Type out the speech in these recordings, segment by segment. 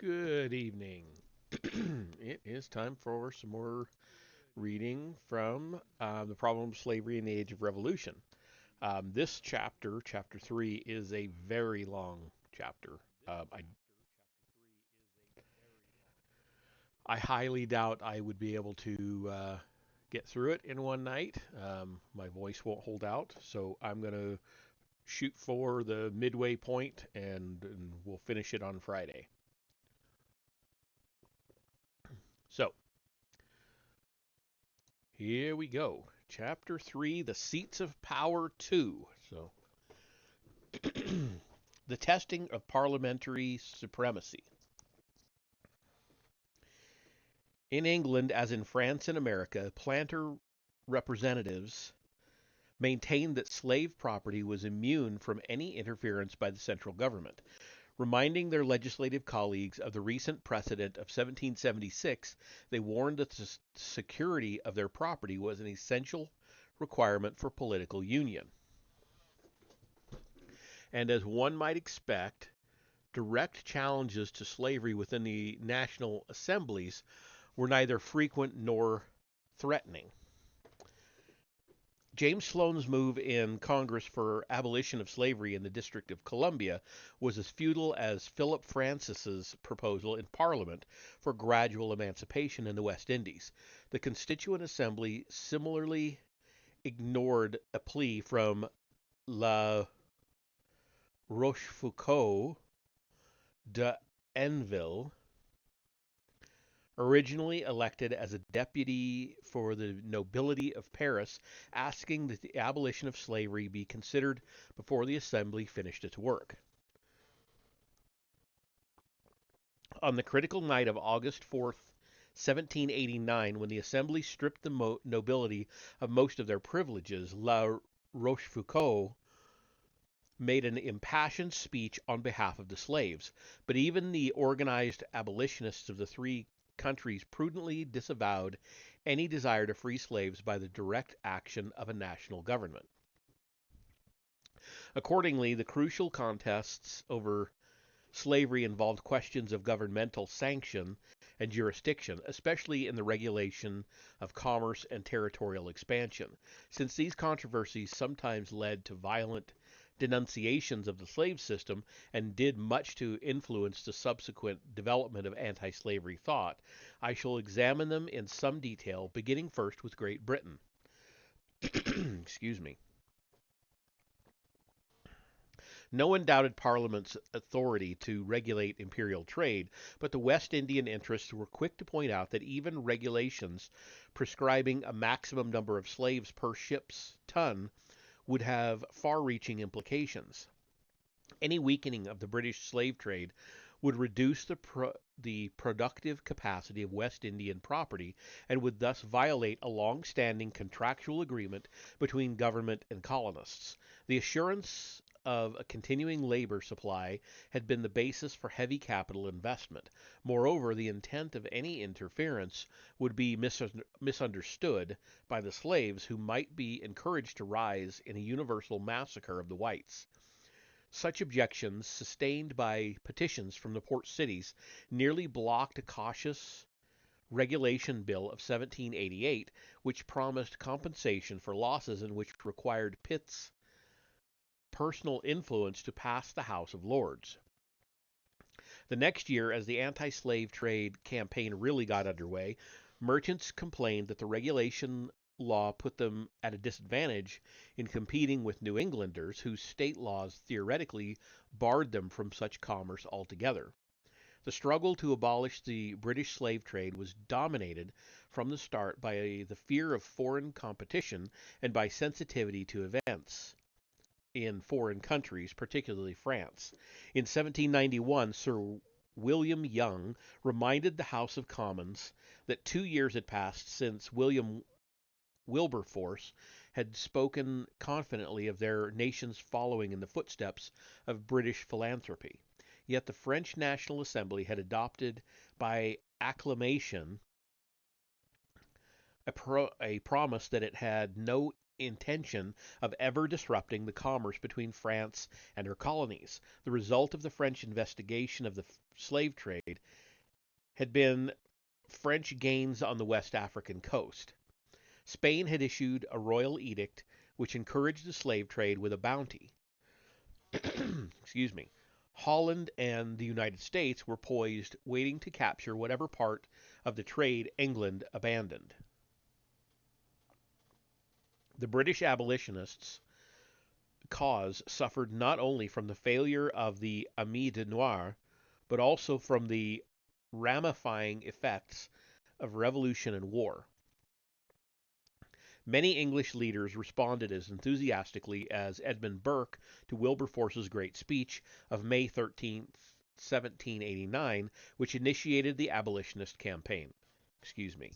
Good evening. It is time for some more reading from The Problem of Slavery in the Age of Revolution. This chapter, chapter 3, is a very long chapter. I highly doubt I would be able to get through it in one night. My voice won't hold out, so I'm going to shoot for the midway point and we'll finish it on Friday. So, here we go. Chapter 3, The Seats of Power 2. So, the testing of parliamentary supremacy. In England, as in France and America, planter representatives maintained that slave property was immune from any interference by the central government. Reminding their legislative colleagues of the recent precedent of 1776, they warned that the security of their property was an essential requirement for political union. And as one might expect, direct challenges to slavery within the national assemblies were neither frequent nor threatening. James Sloan's move in Congress for abolition of slavery in the District of Columbia was as futile as Philip Francis's proposal in Parliament for gradual emancipation in the West Indies. The Constituent Assembly similarly ignored a plea from La Rochefoucauld d'Enville, originally elected as a deputy for the nobility of Paris, asking that the abolition of slavery be considered before the assembly finished its work. On the critical night of August 4th, 1789, when the assembly stripped the nobility of most of their privileges, La Rochefoucauld made an impassioned speech on behalf of the slaves, but even the organized abolitionists of the three countries prudently disavowed any desire to free slaves by the direct action of a national government. Accordingly, the crucial contests over slavery involved questions of governmental sanction and jurisdiction, especially in the regulation of commerce and territorial expansion. Since these controversies sometimes led to violent denunciations of the slave system and did much to influence the subsequent development of anti-slavery thought, I shall examine them in some detail, beginning first with Great Britain. Excuse me. No one doubted Parliament's authority to regulate imperial trade, but the West Indian interests were quick to point out that even regulations prescribing a maximum number of slaves per ship's ton would have far-reaching implications. Any weakening of the British slave trade would reduce the productive capacity of West Indian property and would thus violate a long-standing contractual agreement between government and colonists. The assurance of a continuing labor supply had been the basis for heavy capital investment. Moreover, the intent of any interference would be misunderstood by the slaves, who might be encouraged to rise in a universal massacre of the whites. Such objections, sustained by petitions from the port cities, nearly blocked a cautious regulation bill of 1788, which promised compensation for losses and which required Pitt's personal influence to pass the House of Lords. The next year, as the anti-slave trade campaign really got underway, merchants complained that the regulation law put them at a disadvantage in competing with New Englanders, whose state laws theoretically barred them from such commerce altogether. The struggle to abolish the British slave trade was dominated from the start by the fear of foreign competition and by sensitivity to events in foreign countries, particularly France. In 1791, Sir William Young reminded the House of Commons that 2 years had passed since William Wilberforce had spoken confidently of their nation's following in the footsteps of British philanthropy. Yet the French National Assembly had adopted by acclamation a promise that it had no intention of ever disrupting the commerce between France and her colonies. The result of the French investigation of the slave trade had been French gains on the West African coast. Spain had issued a royal edict which encouraged the slave trade with a bounty. Excuse me. Holland and the United States were poised, waiting to capture whatever part of the trade England abandoned. The British abolitionists' cause suffered not only from the failure of the Ami de Noir, but also from the ramifying effects of revolution and war. Many English leaders responded as enthusiastically as Edmund Burke to Wilberforce's great speech of May 13th, 1789, which initiated the abolitionist campaign. Excuse me.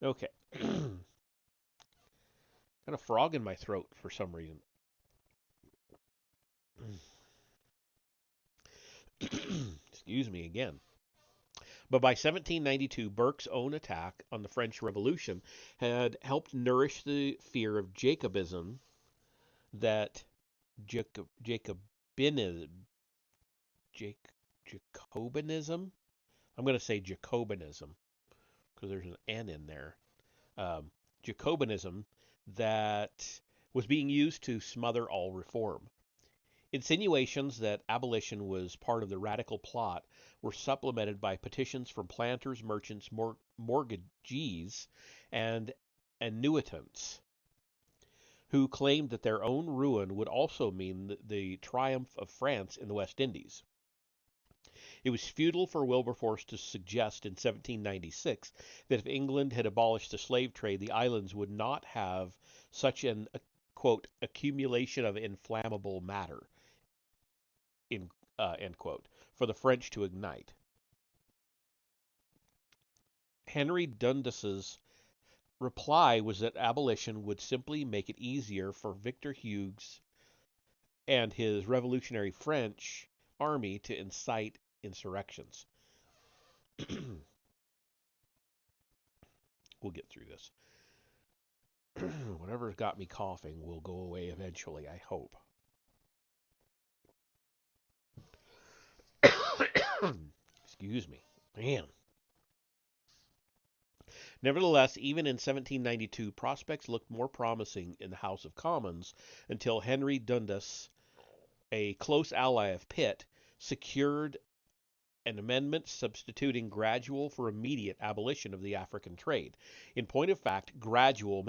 Okay. Got a frog in my throat for some reason. Excuse me again. But by 1792, Burke's own attack on the French Revolution had helped nourish the fear of Jacobism that Jacobinism, Jacobinism. I'm going to say Jacobinism because there's an N in there. Jacobinism that was being used to smother all reform. Insinuations that abolition was part of the radical plot were supplemented by petitions from planters, merchants, mortgagees, and annuitants who claimed that their own ruin would also mean the triumph of France in the West Indies. It was futile for Wilberforce to suggest in 1796 that if England had abolished the slave trade, the islands would not have such an, quote, accumulation of inflammable matter, end quote, for the French to ignite. Henry Dundas's reply was that abolition would simply make it easier for Victor Hughes and his revolutionary French army to incite insurrections. We'll get through this. Whatever's got me coughing will go away eventually, I hope. Excuse me. Man. Nevertheless, even in 1792, prospects looked more promising in the House of Commons until Henry Dundas, a close ally of Pitt, secured an amendment substituting gradual for immediate abolition of the African trade. In point of fact, gradual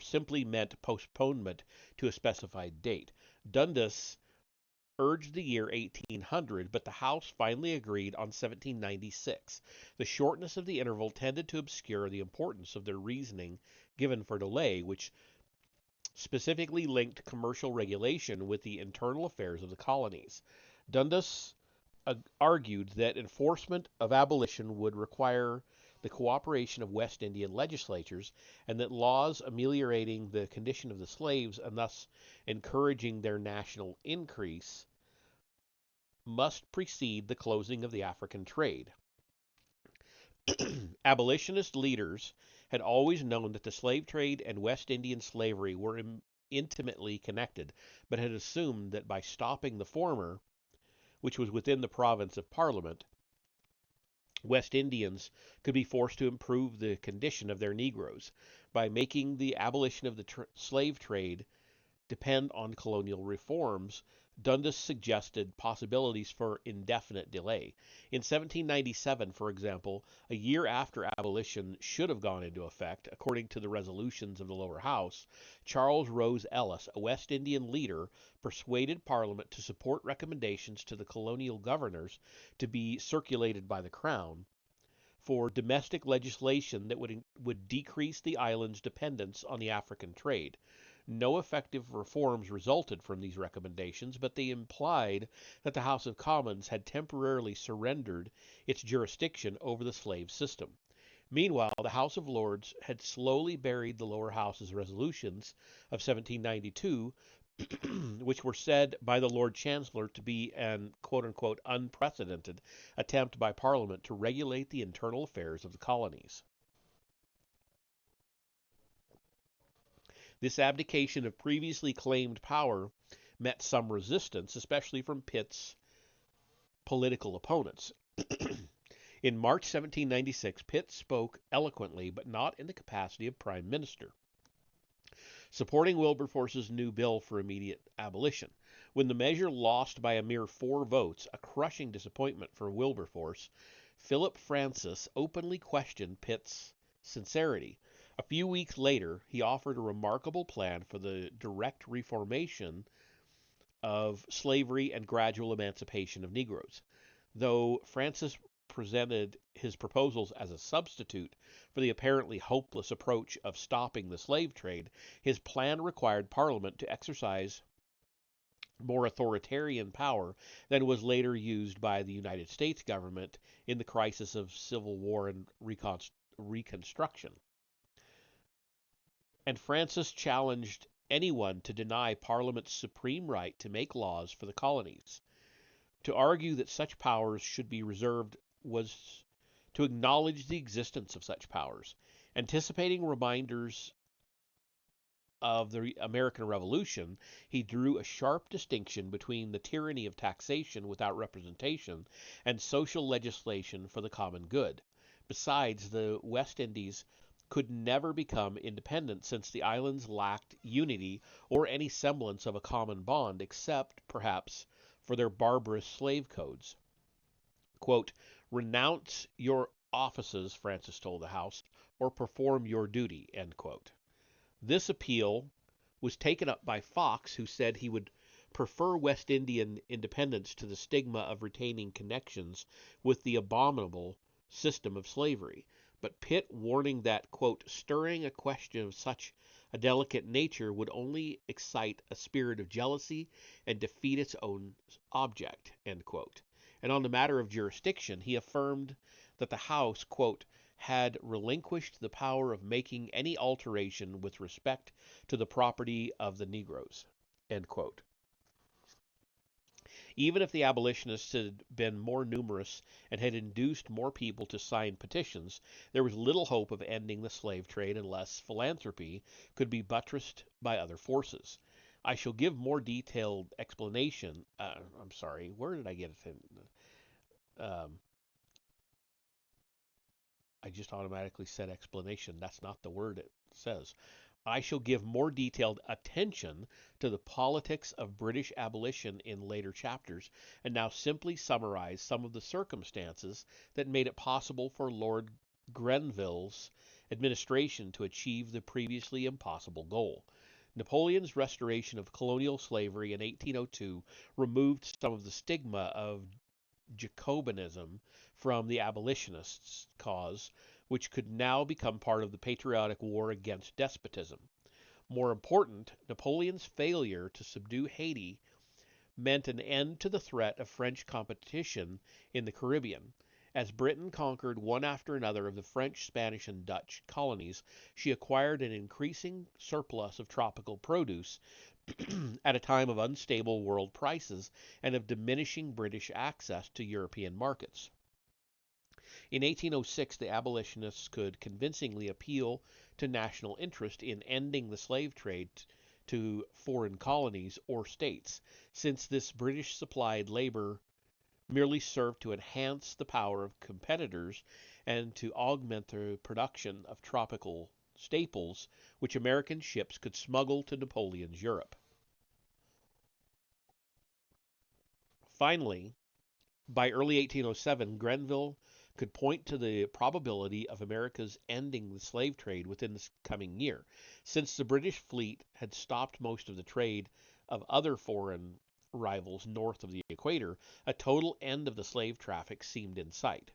simply meant postponement to a specified date. Dundas urged the year 1800, but the House finally agreed on 1796. The shortness of the interval tended to obscure the importance of their reasoning given for delay, which specifically linked commercial regulation with the internal affairs of the colonies. Dundas argued that enforcement of abolition would require the cooperation of West Indian legislatures, and that laws ameliorating the condition of the slaves and thus encouraging their national increase must precede the closing of the African trade. Abolitionist leaders had always known that the slave trade and West Indian slavery were intimately connected, but had assumed that by stopping the former, which was within the province of Parliament, West Indians could be forced to improve the condition of their Negroes by making the abolition of the slave trade depend on colonial reforms. Dundas suggested possibilities for indefinite delay. In 1797, for example, a year after abolition should have gone into effect, according to the resolutions of the lower house, Charles Rose Ellis, a West Indian leader, persuaded Parliament to support recommendations to the colonial governors to be circulated by the Crown for domestic legislation that would decrease the island's dependence on the African trade. No effective reforms resulted from these recommendations, but they implied that the House of Commons had temporarily surrendered its jurisdiction over the slave system. Meanwhile, the House of Lords had slowly buried the lower house's resolutions of 1792, which were said by the Lord Chancellor to be an quote-unquote unprecedented attempt by Parliament to regulate the internal affairs of the colonies. This abdication of previously claimed power met some resistance, especially from Pitt's political opponents. In March 1796, Pitt spoke eloquently, but not in the capacity of prime minister, supporting Wilberforce's new bill for immediate abolition. When the measure lost by a mere 4 votes, a crushing disappointment for Wilberforce, Philip Francis openly questioned Pitt's sincerity. A few weeks later, he offered a remarkable plan for the direct reformation of slavery and gradual emancipation of Negroes. Though Francis presented his proposals as a substitute for the apparently hopeless approach of stopping the slave trade, his plan required Parliament to exercise more authoritarian power than was later used by the United States government in the crisis of Civil War and Reconstruction. And Francis challenged anyone to deny Parliament's supreme right to make laws for the colonies. To argue that such powers should be reserved was to acknowledge the existence of such powers. Anticipating reminders of the American Revolution, he drew a sharp distinction between the tyranny of taxation without representation and social legislation for the common good. Besides, the West Indies could never become independent since the islands lacked unity or any semblance of a common bond, except, perhaps, for their barbarous slave codes. Quote, "Renounce your offices," Francis told the House, "or perform your duty." End quote. This appeal was taken up by Fox, who said he would prefer West Indian independence to the stigma of retaining connections with the abominable system of slavery. But Pitt warning that, quote, "stirring a question of such a delicate nature would only excite a spirit of jealousy and defeat its own object," end quote. And on the matter of jurisdiction, he affirmed that the House, quote, "had relinquished the power of making any alteration with respect to the property of the Negroes." End quote. Even if the abolitionists had been more numerous and had induced more people to sign petitions, there was little hope of ending the slave trade unless philanthropy could be buttressed by other forces. I shall give more detailed explanation. I'm sorry, where did I get it? Um, I just automatically said explanation. That's not the word it says. I shall give more detailed attention to the politics of British abolition in later chapters, and now simply summarize some of the circumstances that made it possible for Lord Grenville's administration to achieve the previously impossible goal. Napoleon's restoration of colonial slavery in 1802 removed some of the stigma of Jacobinism from the abolitionists' cause, which could now become part of the patriotic war against despotism. More important, Napoleon's failure to subdue Haiti meant an end to the threat of French competition in the Caribbean. As Britain conquered one after another of the French, Spanish, and Dutch colonies, she acquired an increasing surplus of tropical produce at a time of unstable world prices and of diminishing British access to European markets. In 1806, the abolitionists could convincingly appeal to national interest in ending the slave trade to foreign colonies or states, since this British supplied labor merely served to enhance the power of competitors and to augment the production of tropical staples which American ships could smuggle to Napoleon's Europe. Finally, by early 1807, Grenville could point to the probability of America's ending the slave trade within the coming year. Since the British fleet had stopped most of the trade of other foreign rivals north of the equator, a total end of the slave traffic seemed in sight.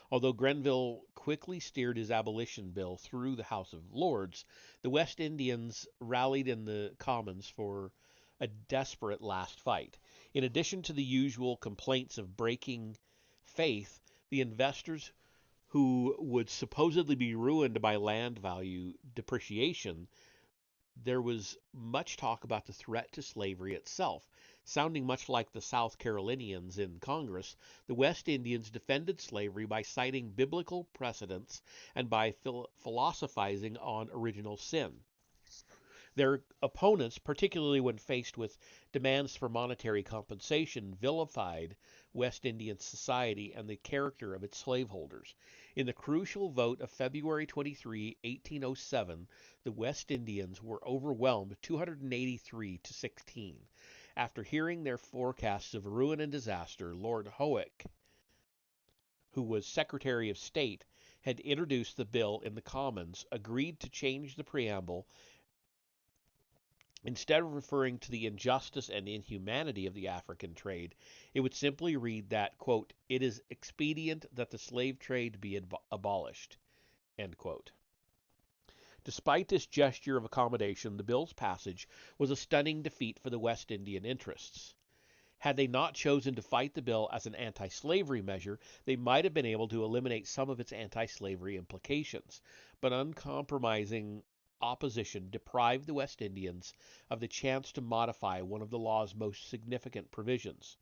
Although Grenville quickly steered his abolition bill through the House of Lords, the West Indians rallied in the Commons for a desperate last fight. In addition to the usual complaints of breaking faith, the investors who would supposedly be ruined by land value depreciation, there was much talk about the threat to slavery itself. Sounding much like the South Carolinians in Congress, the West Indians defended slavery by citing biblical precedents and by philosophizing on original sin. Their opponents, particularly when faced with demands for monetary compensation, vilified West Indian society and the character of its slaveholders. In the crucial vote of February 23, 1807, the West Indians were overwhelmed 283 to 16. After hearing their forecasts of ruin and disaster, Lord Howick, who was Secretary of State, had introduced the bill in the Commons, agreed to change the preamble. Instead of referring to the injustice and inhumanity of the African trade, it would simply read that, quote, "it is expedient that the slave trade be abolished," end quote. Despite this gesture of accommodation, the bill's passage was a stunning defeat for the West Indian interests. Had they not chosen to fight the bill as an anti-slavery measure, they might have been able to eliminate some of its anti-slavery implications. But uncompromising opposition deprived the West Indians of the chance to modify one of the law's most significant provisions.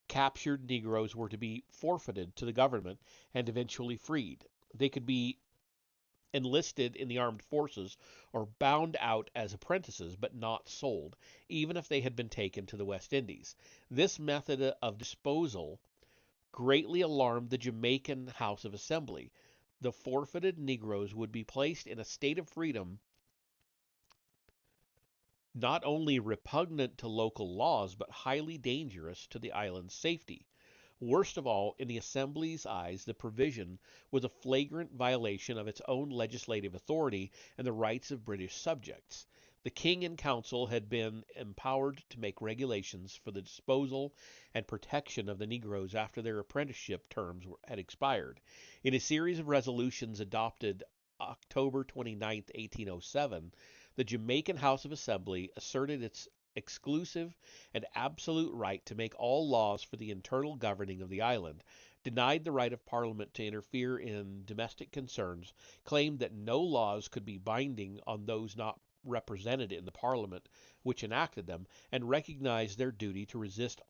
Captured Negroes were to be forfeited to the government and eventually freed. They could be enlisted in the armed forces or bound out as apprentices, but not sold, even if they had been taken to the West Indies. This method of disposal greatly alarmed the Jamaican House of Assembly. The forfeited Negroes would be placed in a state of freedom not only repugnant to local laws, but highly dangerous to the island's safety. Worst of all, in the Assembly's eyes, the provision was a flagrant violation of its own legislative authority and the rights of British subjects. The King and Council had been empowered to make regulations for the disposal and protection of the Negroes after their apprenticeship terms had expired. In a series of resolutions adopted October 29, 1807, the Jamaican House of Assembly asserted its exclusive and absolute right to make all laws for the internal governing of the island, denied the right of Parliament to interfere in domestic concerns, claimed that no laws could be binding on those not represented in the Parliament which enacted them, and recognized their duty to resist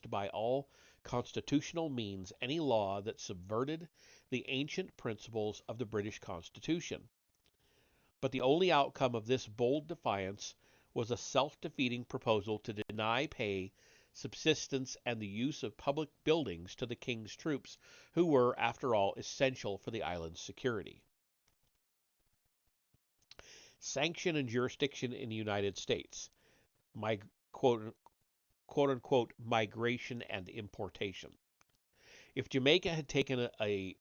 by all constitutional means any law that subverted the ancient principles of the British Constitution. But the only outcome of this bold defiance was a self-defeating proposal to deny pay, subsistence, and the use of public buildings to the king's troops, who were, after all, essential for the island's security. Sanction and jurisdiction in the United States. Quote unquote migration and importation. If Jamaica had taken a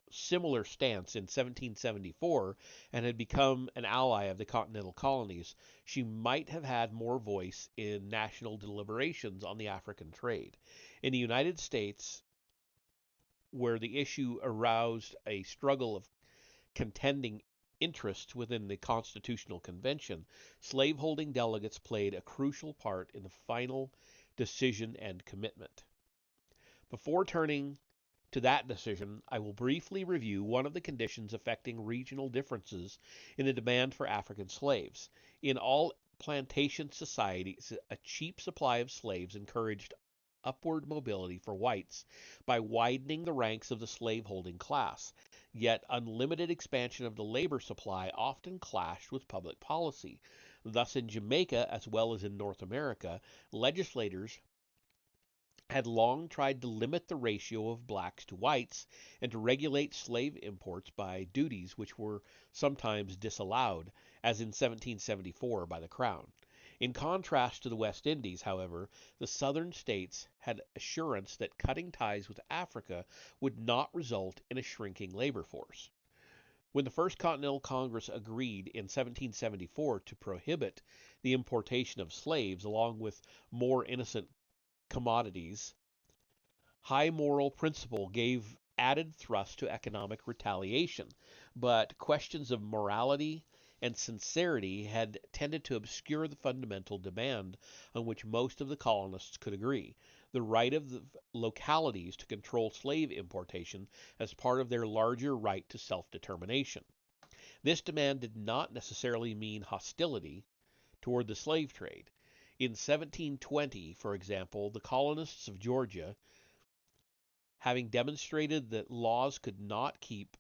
similar stance in 1774 and had become an ally of the continental colonies, she might have had more voice in national deliberations on the African trade. In the United States, where the issue aroused a struggle of contending interests within the Constitutional Convention, slaveholding delegates played a crucial part in the final decision and commitment. Before turning to that decision, I will briefly review one of the conditions affecting regional differences in the demand for African slaves. In all plantation societies, a cheap supply of slaves encouraged upward mobility for whites by widening the ranks of the slaveholding class. Yet unlimited expansion of the labor supply often clashed with public policy. Thus, in Jamaica, as well as in North America, legislators had long tried to limit the ratio of blacks to whites and to regulate slave imports by duties which were sometimes disallowed, as in 1774 by the Crown. In contrast to the West Indies, however, the southern states had assurance that cutting ties with Africa would not result in a shrinking labor force. When the First Continental Congress agreed in 1774 to prohibit the importation of slaves along with more innocent commodities, high moral principle gave added thrust to economic retaliation, but questions of morality and sincerity had tended to obscure the fundamental demand on which most of the colonists could agree: the right of the localities to control slave importation as part of their larger right to self-determination. This demand did not necessarily mean hostility toward the slave trade. In 1720, for example, the colonists of Georgia, having demonstrated that laws could not keep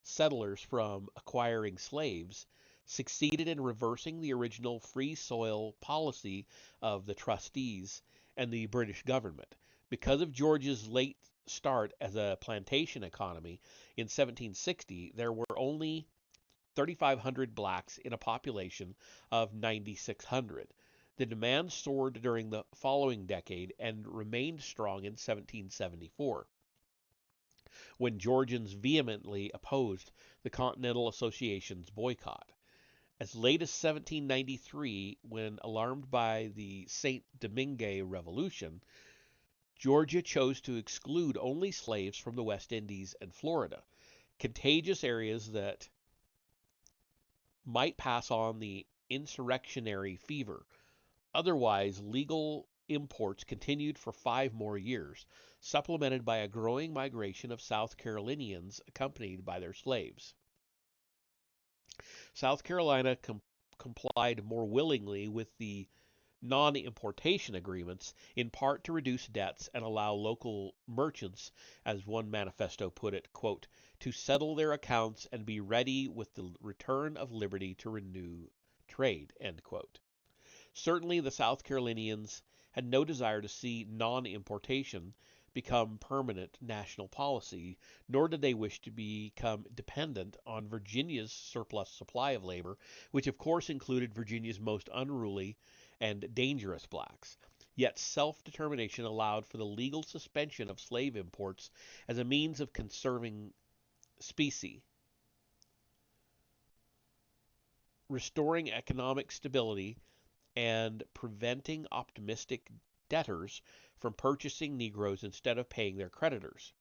settlers from acquiring slaves, succeeded in reversing the original free soil policy of the trustees and the British government. Because of Georgia's late start as a plantation economy in 1760, there were only 3,500 blacks in a population of 9,600. The demand soared during the following decade and remained strong in 1774, when Georgians vehemently opposed the Continental Association's boycott. As late as 1793, when alarmed by the St. Domingue Revolution, Georgia chose to exclude only slaves from the West Indies and Florida, contagious areas that might pass on the insurrectionary fever. Otherwise, legal imports continued for 5 more years, supplemented by a growing migration of South Carolinians accompanied by their slaves. South Carolina complied more willingly with the non importation agreements, in part to reduce debts and allow local merchants, as one manifesto put it, quote, to settle their accounts and be ready with the return of liberty to renew trade, end quote. Certainly, the South Carolinians had no desire to see non importation become permanent national policy, nor did they wish to become dependent on Virginia's surplus supply of labor, which of course included Virginia's most unruly and dangerous blacks. Yet self determination allowed for the legal suspension of slave imports as a means of conserving specie, restoring economic stability, and preventing optimistic debtors from purchasing Negroes instead of paying their creditors.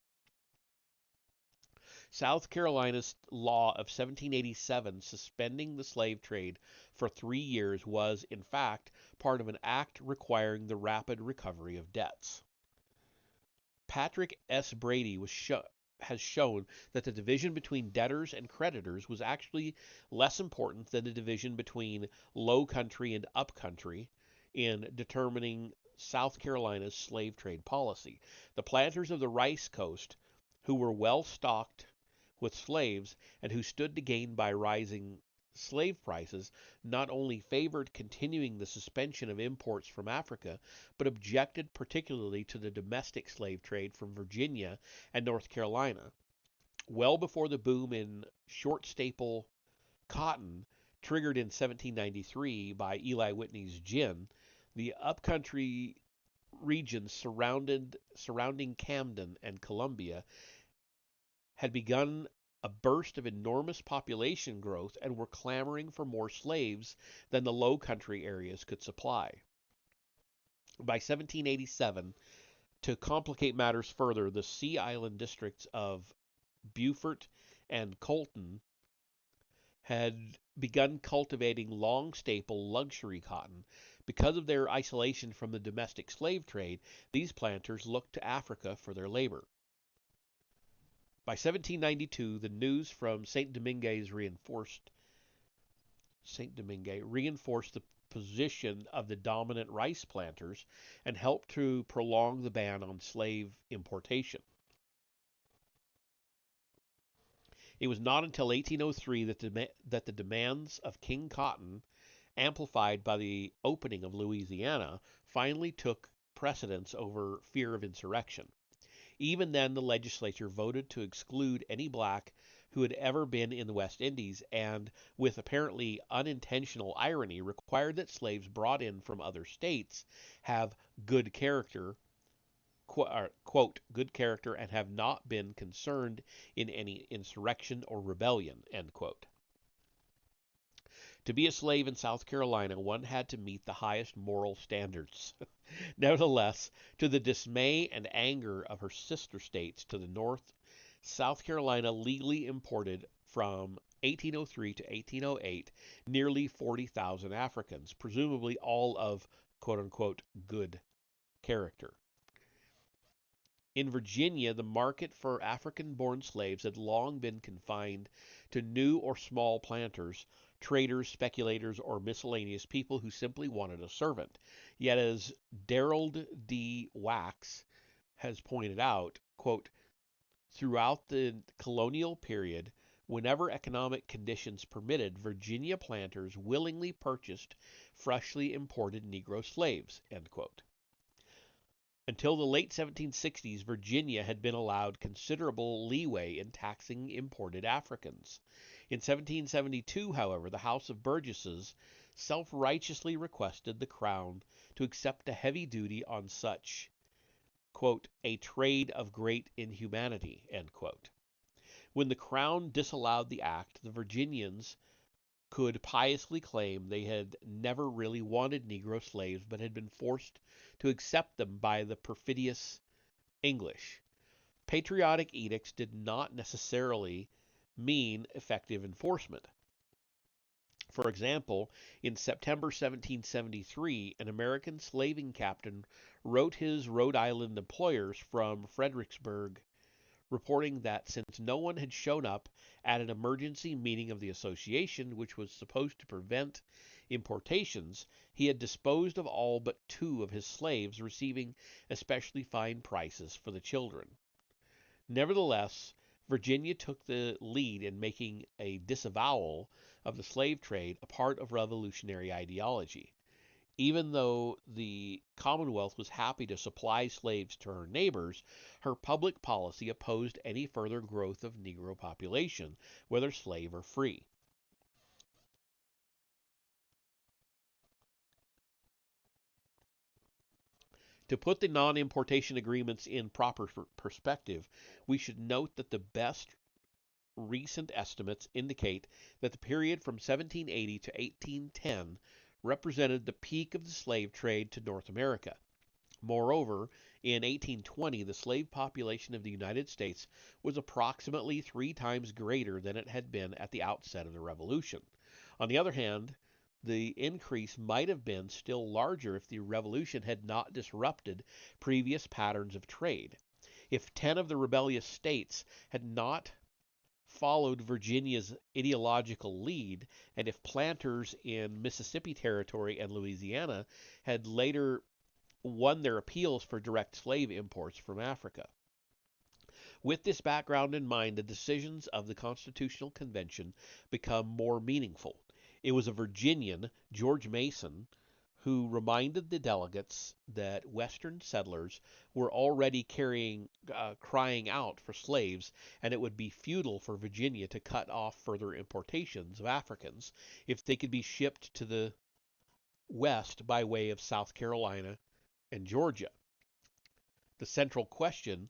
South Carolina's law of 1787 suspending the slave trade for 3 years was, in fact, part of an act requiring the rapid recovery of debts. Patrick S. Brady has shown that the division between debtors and creditors was actually less important than the division between low country and up country in determining South Carolina's slave trade policy. The planters of the Rice Coast, who were well stocked with slaves and who stood to gain by rising slave prices, not only favored continuing the suspension of imports from Africa, but objected particularly to the domestic slave trade from Virginia and North Carolina. Well before the boom in short staple cotton, triggered in 1793 by Eli Whitney's gin, the upcountry regions surrounding Camden and Columbia had begun a burst of enormous population growth and were clamoring for more slaves than the low country areas could supply. By 1787, to complicate matters further, the Sea Island districts of Beaufort and Colton had begun cultivating long staple luxury cotton. Because of their isolation from the domestic slave trade, these planters looked to Africa for their labor. By 1792, the news from St. Domingue reinforced the position of the dominant rice planters and helped to prolong the ban on slave importation. It was not until 1803 that the demands of King Cotton, amplified by the opening of Louisiana, finally took precedence over fear of insurrection. Even then, the legislature voted to exclude any black who had ever been in the West Indies, and, with apparently unintentional irony, required that slaves brought in from other states have good character, quote, good character, and have not been concerned in any insurrection or rebellion, end quote. To be a slave in South Carolina, one had to meet the highest moral standards. Nevertheless, to the dismay and anger of her sister states to the north, South Carolina legally imported from 1803 to 1808 nearly 40,000 Africans, presumably all of quote unquote good character. In Virginia, the market for African born slaves had long been confined to new or small planters, traders, speculators, or miscellaneous people who simply wanted a servant. Yet, as Darrell D. Wax has pointed out, quote, throughout the colonial period, Whenever economic conditions permitted, Virginia planters willingly purchased freshly imported Negro slaves. End quote. Until the late 1760s, Virginia had been allowed considerable leeway in taxing imported Africans. In 1772, however, the House of Burgesses self-righteously requested the Crown to accept a heavy duty on such, quote, a trade of great inhumanity, end quote. When the Crown disallowed the act, the Virginians could piously claim they had never really wanted Negro slaves, but had been forced to accept them by the perfidious English. Patriotic edicts did not necessarily mean effective enforcement. For example, in September 1773, an American slaving captain wrote his Rhode Island employers from Fredericksburg reporting that since no one had shown up at an emergency meeting of the association, which was supposed to prevent importations, he had disposed of all but 2 of his slaves, receiving especially fine prices for the children. Nevertheless, Virginia took the lead in making a disavowal of the slave trade a part of revolutionary ideology. Even though the Commonwealth was happy to supply slaves to her neighbors, her public policy opposed any further growth of Negro population, whether slave or free. To put the non-importation agreements in proper perspective, we should note that the best recent estimates indicate that the period from 1780 to 1810 represented the peak of the slave trade to North America. Moreover, in 1820, the slave population of the United States was approximately 3 times greater than it had been at the outset of the Revolution. On the other hand, the increase might have been still larger if the Revolution had not disrupted previous patterns of trade. If 10 of the rebellious states had not followed Virginia's ideological lead, and if planters in Mississippi Territory and Louisiana had later won their appeals for direct slave imports from Africa. With this background in mind, the decisions of the Constitutional Convention become more meaningful. It was a Virginian, George Mason, who reminded the delegates that Western settlers were already crying out for slaves, and it would be futile for Virginia to cut off further importations of Africans if they could be shipped to the West by way of South Carolina and Georgia. The central question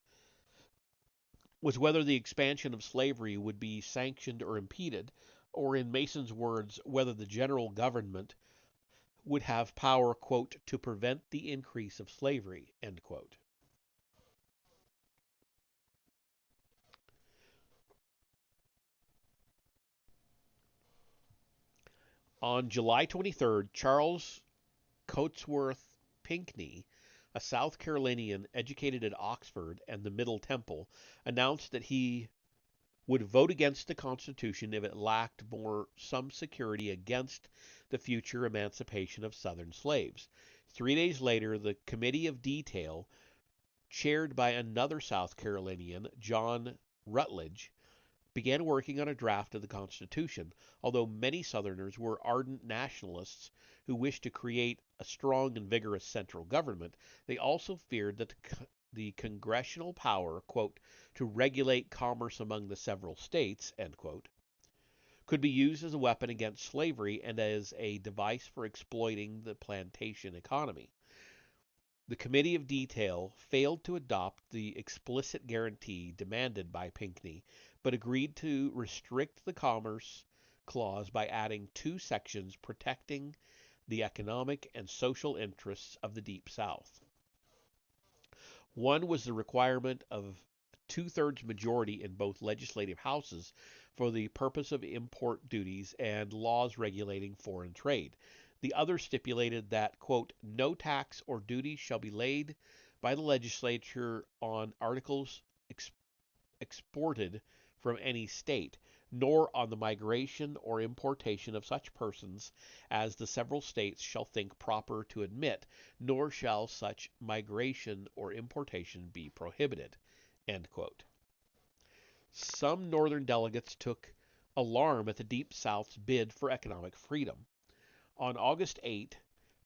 was whether the expansion of slavery would be sanctioned or impeded, or in Mason's words, whether the general government would have power, quote, to prevent the increase of slavery, end quote. On July 23rd, Charles Cotesworth Pinckney, a South Carolinian educated at Oxford and the Middle Temple, announced that he would vote against the Constitution if it lacked some security against the future emancipation of Southern slaves. 3 days later, the Committee of Detail, chaired by another South Carolinian, John Rutledge, began working on a draft of the Constitution. Although many Southerners were ardent nationalists who wished to create a strong and vigorous central government, they also feared that the congressional power, quote, to regulate commerce among the several states, end quote, could be used as a weapon against slavery and as a device for exploiting the plantation economy. The Committee of Detail failed to adopt the explicit guarantee demanded by Pinckney, but agreed to restrict the Commerce Clause by adding 2 sections protecting the economic and social interests of the Deep South. One was the requirement of 2/3 majority in both legislative houses for the purpose of import duties and laws regulating foreign trade. The other stipulated that, quote, no tax or duty shall be laid by the legislature on articles exported from any state, nor on the migration or importation of such persons as the several states shall think proper to admit, nor shall such migration or importation be prohibited, end quote. Some Northern delegates took alarm at the Deep South's bid for economic freedom. On August 8,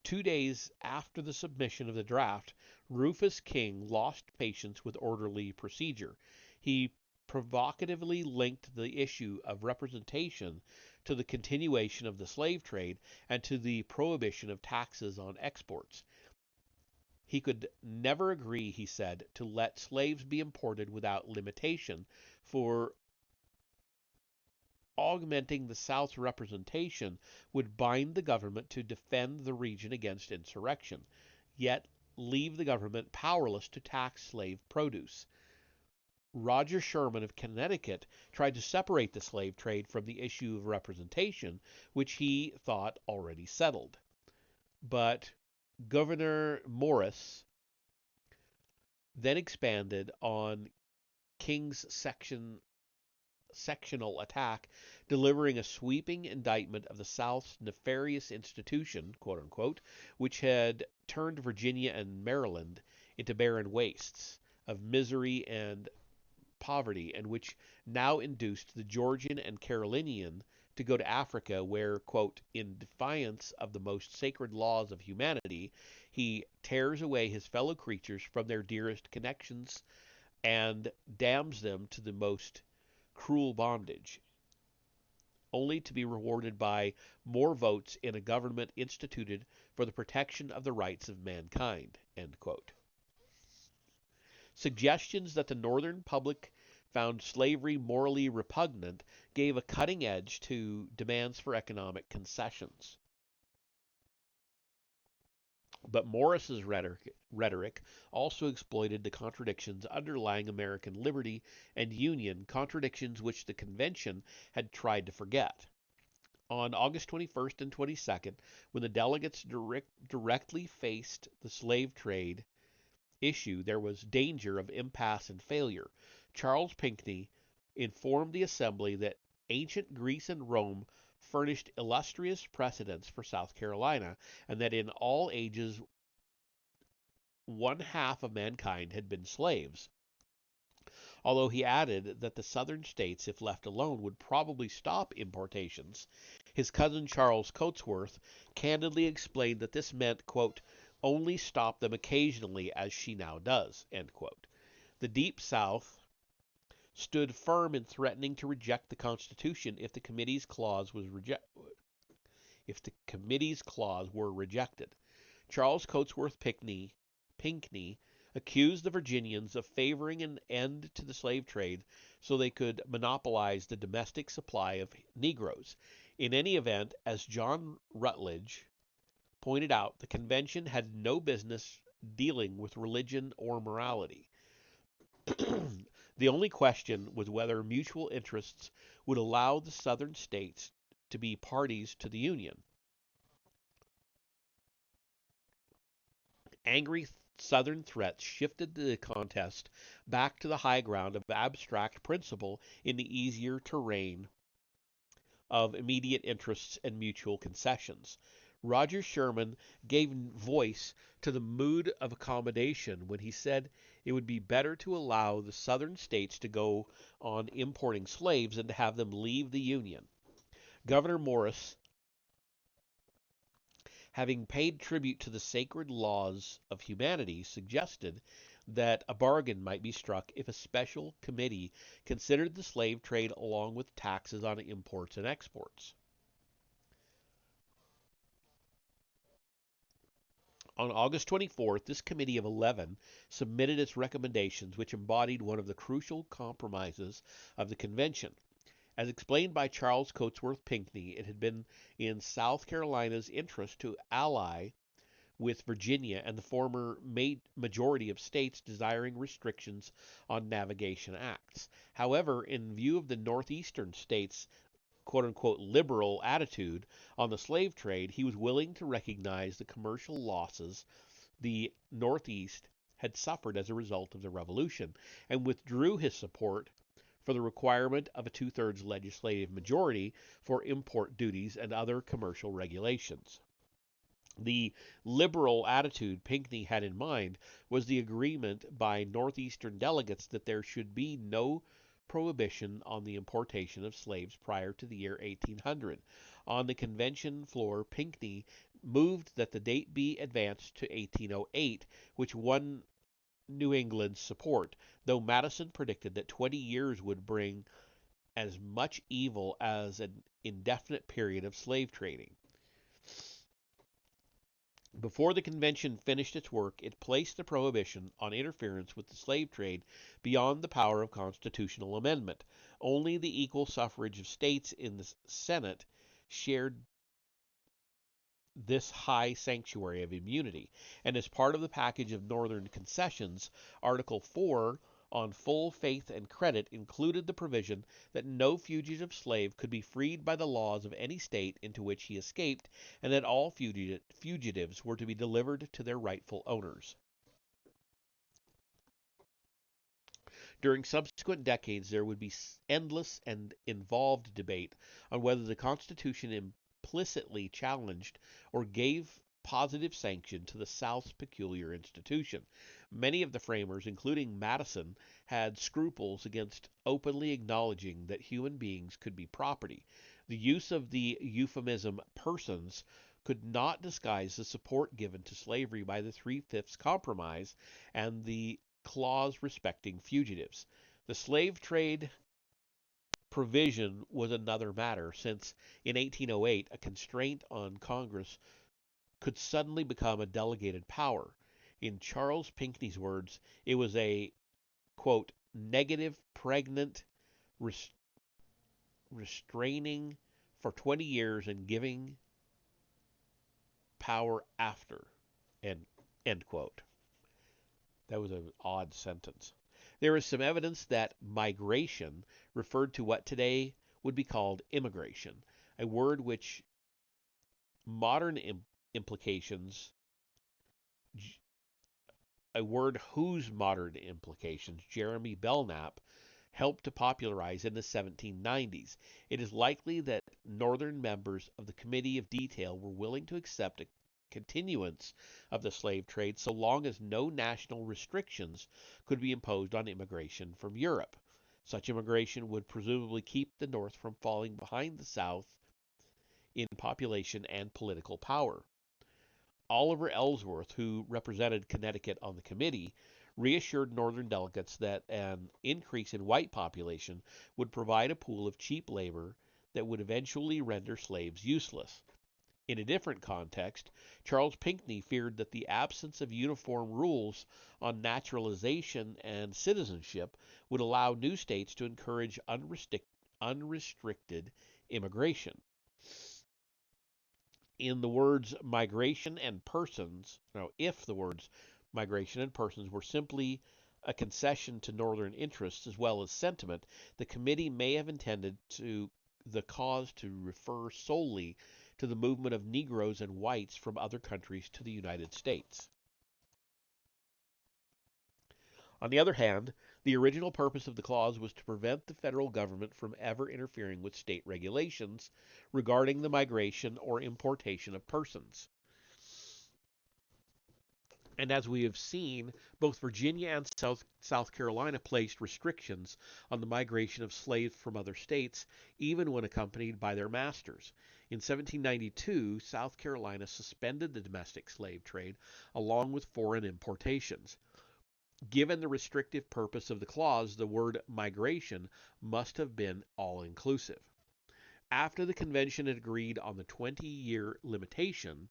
2 days after the submission of the draft, Rufus King lost patience with orderly procedure. He provocatively linked the issue of representation to the continuation of the slave trade and to the prohibition of taxes on exports. He could never agree, he said, to let slaves be imported without limitation, for augmenting the South's representation would bind the government to defend the region against insurrection, yet leave the government powerless to tax slave produce. Roger Sherman of Connecticut tried to separate the slave trade from the issue of representation, which he thought already settled. But Gouverneur Morris then expanded on King's sectional attack, delivering a sweeping indictment of the South's nefarious institution, quote unquote, which had turned Virginia and Maryland into barren wastes of misery and poverty, and which now induced the Georgian and Carolinian to go to Africa, where, quote, in defiance of the most sacred laws of humanity, he tears away his fellow creatures from their dearest connections and damns them to the most cruel bondage, only to be rewarded by more votes in a government instituted for the protection of the rights of mankind. End quote. Suggestions that the Northern public found slavery morally repugnant gave a cutting edge to demands for economic concessions. But Morris's rhetoric also exploited the contradictions underlying American liberty and union, contradictions which the convention had tried to forget. On August 21st and 22nd, when the delegates directly faced the slave trade issue, there was danger of impasse and failure. Charles Pinckney informed the Assembly that ancient Greece and Rome furnished illustrious precedents for South Carolina, and that in all ages one half of mankind had been slaves. Although he added that the Southern states, if left alone, would probably stop importations, his cousin Charles Cotesworth candidly explained that this meant, quote, only stop them occasionally as she now does, end quote. The Deep South stood firm in threatening to reject the Constitution if the committee's clause were rejected. Charles Cotesworth Pinckney accused the Virginians of favoring an end to the slave trade so they could monopolize the domestic supply of Negroes. In any event, as John Rutledge pointed out, the convention had no business dealing with religion or morality. The only question was whether mutual interests would allow the Southern states to be parties to the Union. Angry Southern threats shifted the contest back to the high ground of abstract principle in the easier terrain of immediate interests and mutual concessions. Roger Sherman gave voice to the mood of accommodation when he said it would be better to allow the Southern states to go on importing slaves than to have them leave the Union. Gouverneur Morris, having paid tribute to the sacred laws of humanity, suggested that a bargain might be struck if a special committee considered the slave trade along with taxes on imports and exports. On August 24th, this committee of 11 submitted its recommendations, which embodied one of the crucial compromises of the convention. As explained by Charles Cotesworth Pinckney, it had been in South Carolina's interest to ally with Virginia and the former majority of states desiring restrictions on navigation acts. However, in view of the northeastern states' quote unquote liberal attitude on the slave trade, he was willing to recognize the commercial losses the Northeast had suffered as a result of the Revolution, and withdrew his support for the requirement of a two-thirds legislative majority for import duties and other commercial regulations. The liberal attitude Pinckney had in mind was the agreement by Northeastern delegates that there should be no prohibition on the importation of slaves prior to the year 1800. On the convention floor, Pinckney moved that the date be advanced to 1808, which won New England's support, though Madison predicted that 20 years would bring as much evil as an indefinite period of slave trading. Before the convention finished its work, it placed the prohibition on interference with the slave trade beyond the power of constitutional amendment. Only the equal suffrage of states in the Senate shared this high sanctuary of immunity. And as part of the package of Northern concessions, Article 4 on full faith and credit included the provision that no fugitive slave could be freed by the laws of any state into which he escaped, and that all fugitives were to be delivered to their rightful owners. During subsequent decades, there would be endless and involved debate on whether the Constitution implicitly challenged or gave positive sanction to the South's peculiar institution. Many of the framers, including Madison, had scruples against openly acknowledging that human beings could be property. The use of the euphemism persons could not disguise the support given to slavery by the Three-Fifths Compromise and the clause respecting fugitives. The slave trade provision was another matter, since in 1808 a constraint on Congress could suddenly become a delegated power. In Charles Pinckney's words, it was a, quote, negative, pregnant, restraining for 20 years and giving power after, end quote. That was an odd sentence. There is some evidence that migration referred to what today would be called immigration, a word which modern implications, a word whose modern implications Jeremy Belknap helped to popularize in the 1790s. It is likely that Northern members of the Committee of Detail were willing to accept a continuance of the slave trade so long as no national restrictions could be imposed on immigration from Europe. Such immigration would presumably keep the North from falling behind the South in population and political power. Oliver Ellsworth, who represented Connecticut on the committee, reassured Northern delegates that an increase in white population would provide a pool of cheap labor that would eventually render slaves useless. In a different context, Charles Pinckney feared that the absence of uniform rules on naturalization and citizenship would allow new states to encourage unrestricted immigration. In the words migration and persons, no, if the words migration and persons were simply a concession to Northern interests as well as sentiment, the committee may have intended the cause to refer solely to the movement of Negroes and whites from other countries to the United States. On the other hand, the original purpose of the clause was to prevent the federal government from ever interfering with state regulations regarding the migration or importation of persons. And as we have seen, both Virginia and South Carolina placed restrictions on the migration of slaves from other states, even when accompanied by their masters. In 1792, South Carolina suspended the domestic slave trade along with foreign importations. Given the restrictive purpose of the clause, the word migration must have been all-inclusive. After the convention had agreed on the 20-year limitation,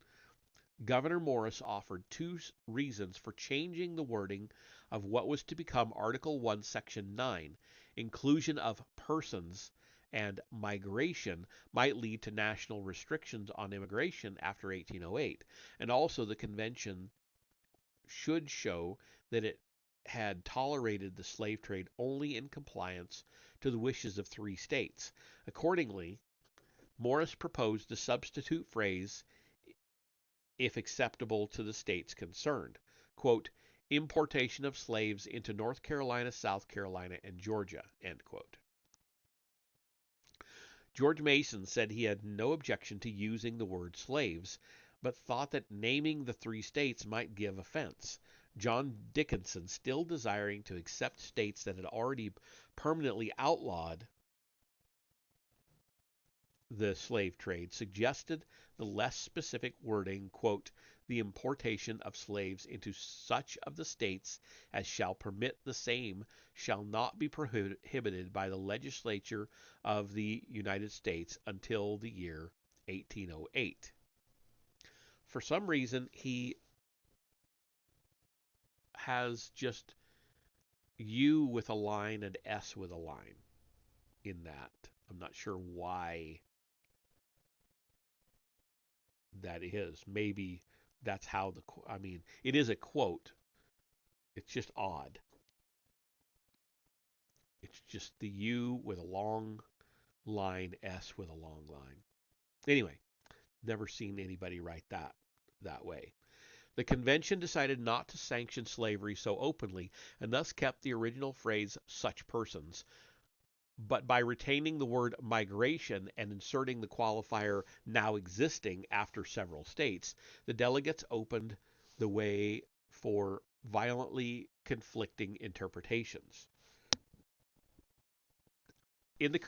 Governor Morris offered two reasons for changing the wording of what was to become Article 1, Section 9. Inclusion of persons and migration might lead to national restrictions on immigration after 1808, and also the convention should show that it had tolerated the slave trade only in compliance to the wishes of 3 states. Accordingly, Morris proposed the substitute phrase, if acceptable to the states concerned, quote, importation of slaves into North Carolina, South Carolina, and Georgia, end quote. George Mason said he had no objection to using the word slaves, but thought that naming the 3 states might give offense. John Dickinson, still desiring to accept states that had already permanently outlawed the slave trade, suggested the less specific wording, quote, the importation of slaves into such of the states as shall permit the same shall not be prohibited by the legislature of the United States until the year 1808. For some reason, he has just U with a line and S with a line in that. I'm not sure why that is. Maybe that's how I mean, it is a quote. It's just odd. It's just the U with a long line, S with a long line. Anyway, never seen anybody write that way. The convention decided not to sanction slavery so openly and thus kept the original phrase such persons, but by retaining the word migration and inserting the qualifier now existing after several states, the delegates opened the way for violently conflicting interpretations. In the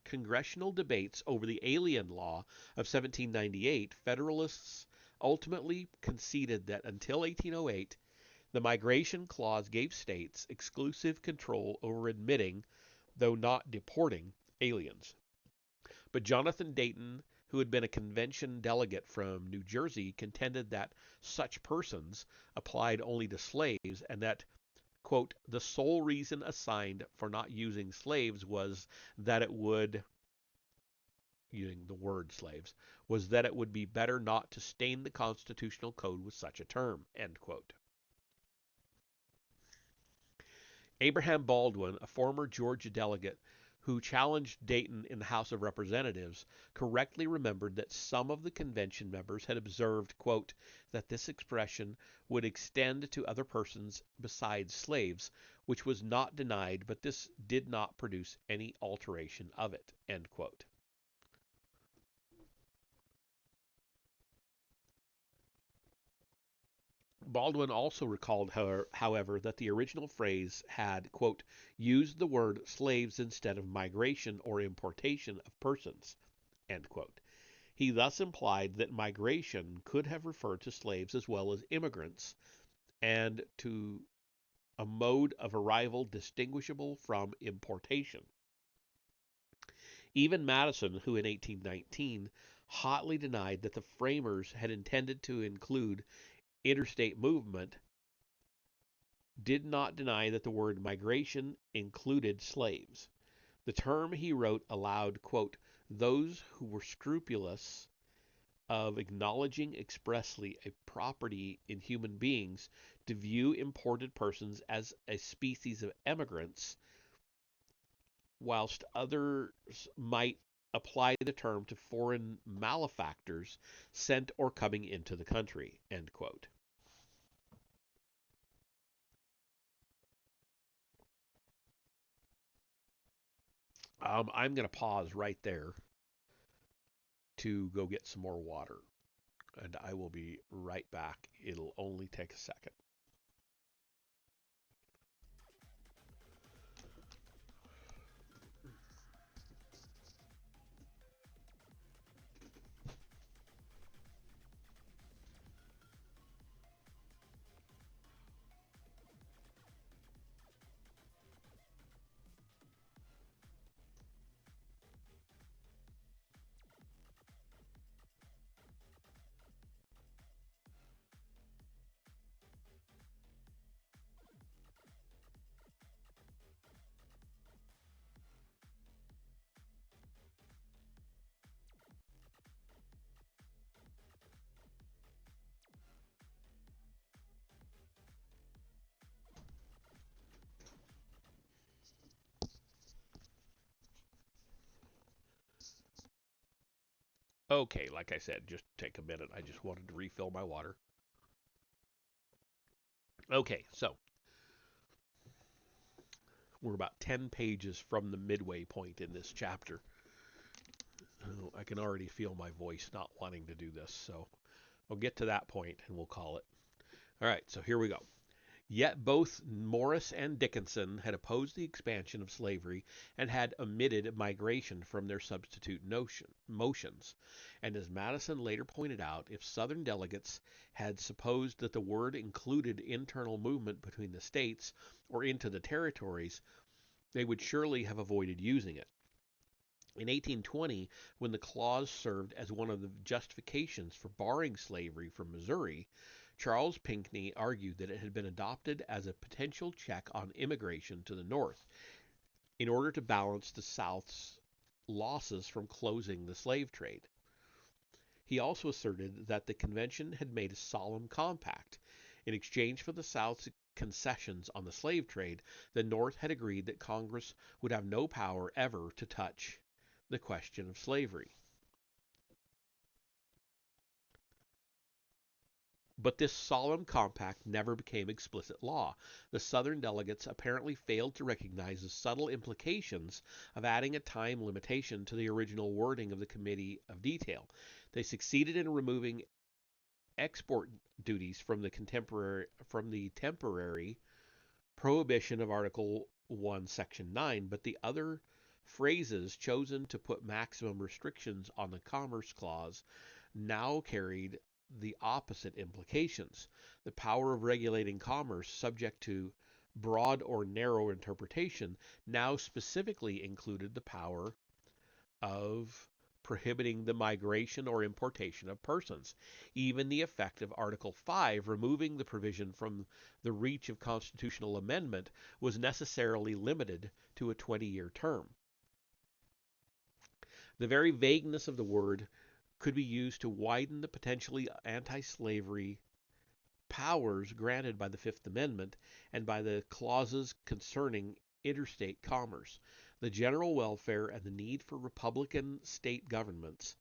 congressional debates over the Alien Law of 1798, Federalists ultimately conceded that until 1808, the Migration Clause gave states exclusive control over admitting, though not deporting, aliens. But Jonathan Dayton, who had been a convention delegate from New Jersey, contended that such persons applied only to slaves and that, quote, the sole reason assigned for not using slaves was that it would, using the word slaves, was that it would be better not to stain the constitutional code with such a term, end quote. Abraham Baldwin, a former Georgia delegate who challenged Dayton in the House of Representatives, correctly remembered that some of the convention members had observed, quote, that this expression would extend to other persons besides slaves, which was not denied, but this did not produce any alteration of it, end quote. Baldwin also recalled, however, that the original phrase had, quote, used the word slaves instead of migration or importation of persons, end quote. He thus implied that migration could have referred to slaves as well as immigrants, and to a mode of arrival distinguishable from importation. Even Madison, who in 1819 hotly denied that the framers had intended to include interstate movement, did not deny that the word migration included slaves. The term, he wrote, allowed, quote, those who were scrupulous of acknowledging expressly a property in human beings to view imported persons as a species of emigrants, whilst others might apply the term to foreign malefactors sent or coming into the country, end quote. I'm going to pause right there to go get some more water, and I will be right back. It'll only take a second. Okay, like I said, just take a minute. I just wanted to refill my water. Okay, so we're about 10 pages from the midway point in this chapter. Oh, I can already feel my voice not wanting to do this, so we'll get to that point and we'll call it. All right, so here we go. Yet both Morris and Dickinson had opposed the expansion of slavery and had omitted migration from their substitute motions. And as Madison later pointed out, if Southern delegates had supposed that the word included internal movement between the states or into the territories, they would surely have avoided using it. In 1820, when the clause served as one of the justifications for barring slavery from Missouri, Charles Pinckney argued that it had been adopted as a potential check on immigration to the North in order to balance the South's losses from closing the slave trade. He also asserted that the convention had made a solemn compact. In exchange for the South's concessions on the slave trade, the North had agreed that Congress would have no power ever to touch the question of slavery. But this solemn compact never became explicit law. The Southern delegates apparently failed to recognize the subtle implications of adding a time limitation to the original wording of the Committee of Detail. They succeeded in removing export duties from the temporary prohibition of Article 1, Section 9, but the other phrases chosen to put maximum restrictions on the Commerce Clause now carried the opposite implications. The power of regulating commerce, subject to broad or narrow interpretation, now specifically included the power of prohibiting the migration or importation of persons. Even the effect of Article 5, removing the provision from the reach of constitutional amendment, was necessarily limited to a 20-year term. The very vagueness of the word could be used to widen the potentially anti-slavery powers granted by the Fifth Amendment and by the clauses concerning interstate commerce, the general welfare, and the need for Republican state governments.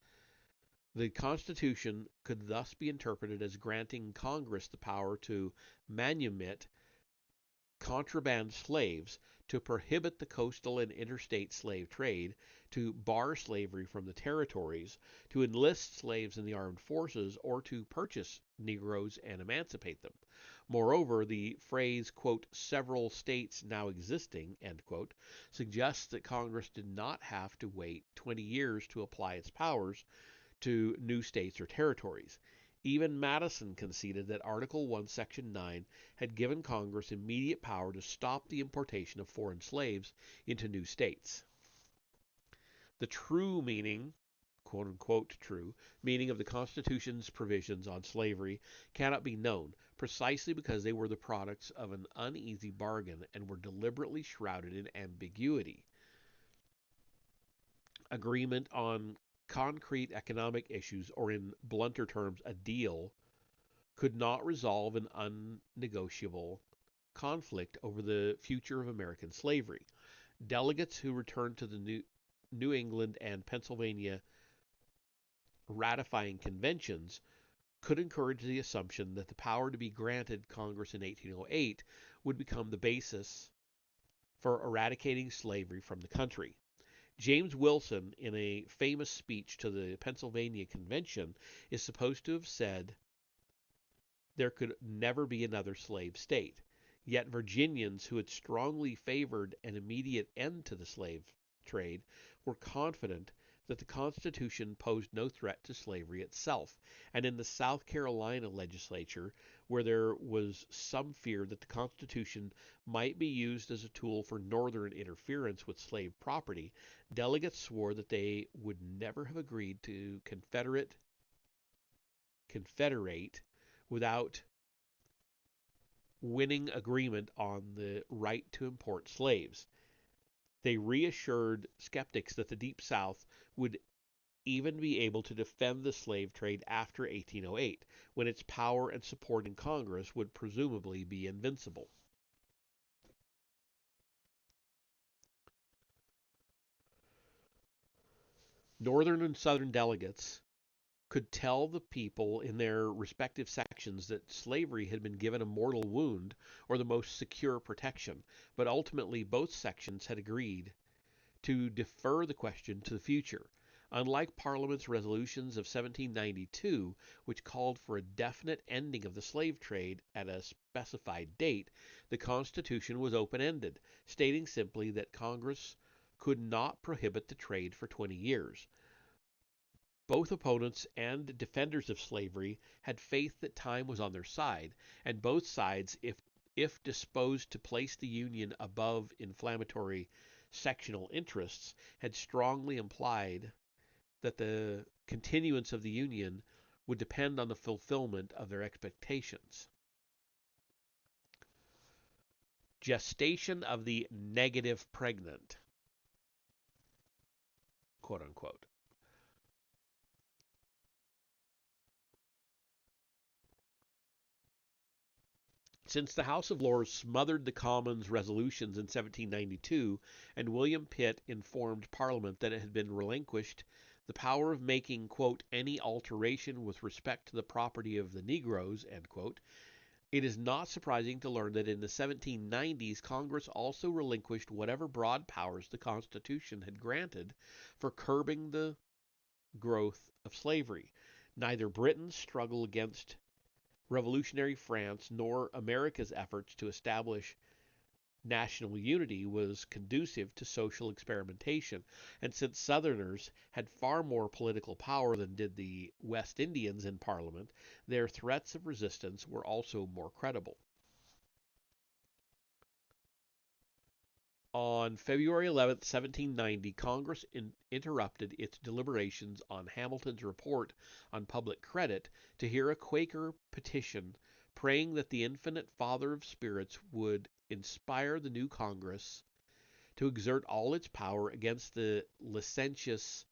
The Constitution could thus be interpreted as granting Congress the power to manumit contraband slaves, to prohibit the coastal and interstate slave trade, to bar slavery from the territories, to enlist slaves in the armed forces, or to purchase Negroes and emancipate them. Moreover, the phrase, quote, several states now existing, end quote, suggests that Congress did not have to wait 20 years to apply its powers to new states or territories. Even Madison conceded that Article 1, Section 9 had given Congress immediate power to stop the importation of foreign slaves into new states. The true meaning, quote unquote true, meaning of the Constitution's provisions on slavery cannot be known, precisely because they were the products of an uneasy bargain and were deliberately shrouded in ambiguity. Agreement on concrete economic issues, or in blunter terms, a deal, could not resolve an unnegotiable conflict over the future of American slavery. Delegates who returned to the New England and Pennsylvania ratifying conventions could encourage the assumption that the power to be granted Congress in 1808 would become the basis for eradicating slavery from the country. James Wilson, in a famous speech to the Pennsylvania Convention, is supposed to have said there could never be another slave state. Yet Virginians who had strongly favored an immediate end to the slave trade were confident that the Constitution posed no threat to slavery itself, and in the South Carolina legislature, where there was some fear that the Constitution might be used as a tool for Northern interference with slave property, delegates swore that they would never have agreed to confederate without winning agreement on the right to import slaves. They reassured skeptics that the Deep South would even be able to defend the slave trade after 1808, when its power and support in Congress would presumably be invincible. Northern and Southern delegates could tell the people in their respective sections that slavery had been given a mortal wound or the most secure protection, but ultimately both sections had agreed to defer the question to the future. Unlike Parliament's resolutions of 1792, which called for a definite ending of the slave trade at a specified date, the Constitution was open ended, stating simply that Congress could not prohibit the trade for 20 years. Both opponents and defenders of slavery had faith that time was on their side, and both sides, if disposed to place the Union above inflammatory sectional interests, had strongly implied that the continuance of the Union would depend on the fulfillment of their expectations. Gestation of the negative pregnant, quote unquote. Since the House of Lords smothered the Commons' resolutions in 1792, and William Pitt informed Parliament that it had been relinquished the power of making, quote, any alteration with respect to the property of the Negroes, end quote, it is not surprising to learn that in the 1790s Congress also relinquished whatever broad powers the Constitution had granted for curbing the growth of slavery. Neither Britain's struggle against revolutionary France nor America's efforts to establish national unity was conducive to social experimentation, and since Southerners had far more political power than did the West Indians in Parliament, their threats of resistance were also more credible. On February 11, 1790, Congress interrupted its deliberations on Hamilton's report on public credit to hear a Quaker petition praying that the infinite Father of Spirits would inspire the new Congress to exert all its power against the licentious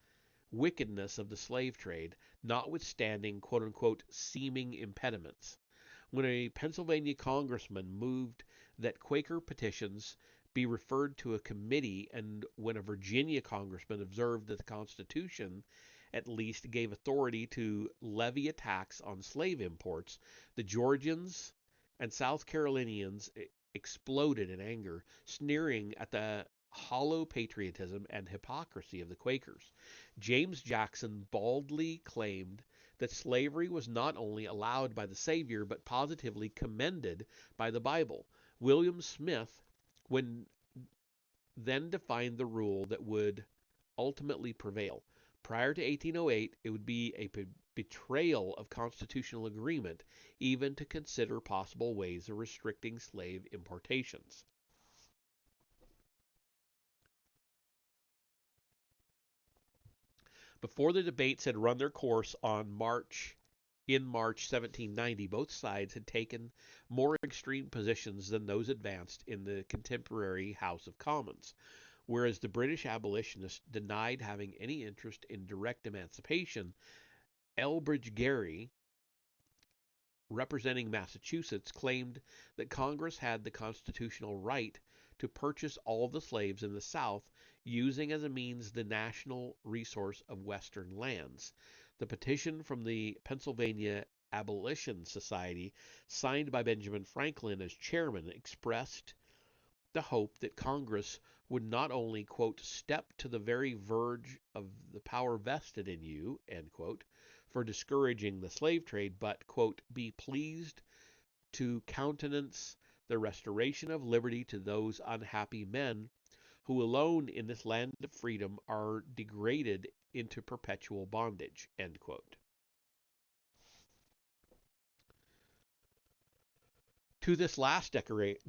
wickedness of the slave trade, notwithstanding quote unquote seeming impediments. When a Pennsylvania congressman moved that Quaker petitions be referred to a committee, and when a Virginia congressman observed that the Constitution at least gave authority to levy a tax on slave imports, the Georgians and South Carolinians exploded in anger, sneering at the hollow patriotism and hypocrisy of the Quakers. James Jackson baldly claimed that slavery was not only allowed by the Savior, but positively commended by the Bible. William Smith, when then defined the rule that would ultimately prevail. Prior to 1808, it would be a betrayal of constitutional agreement even to consider possible ways of restricting slave importations. Before the debates had run their course in March 1790, both sides had taken more extreme positions than those advanced in the contemporary House of Commons. Whereas the British abolitionists denied having any interest in direct emancipation, Elbridge Gerry, representing Massachusetts, claimed that Congress had the constitutional right to purchase all the slaves in the South, using as a means the national resource of Western lands. The petition from the Pennsylvania Abolition Society, signed by Benjamin Franklin as chairman, expressed the hope that Congress would not only, quote, step to the very verge of the power vested in you, end quote, for discouraging the slave trade, but, quote, be pleased to countenance the restoration of liberty to those unhappy men who alone in this land of freedom are degraded into perpetual bondage, end quote. To this last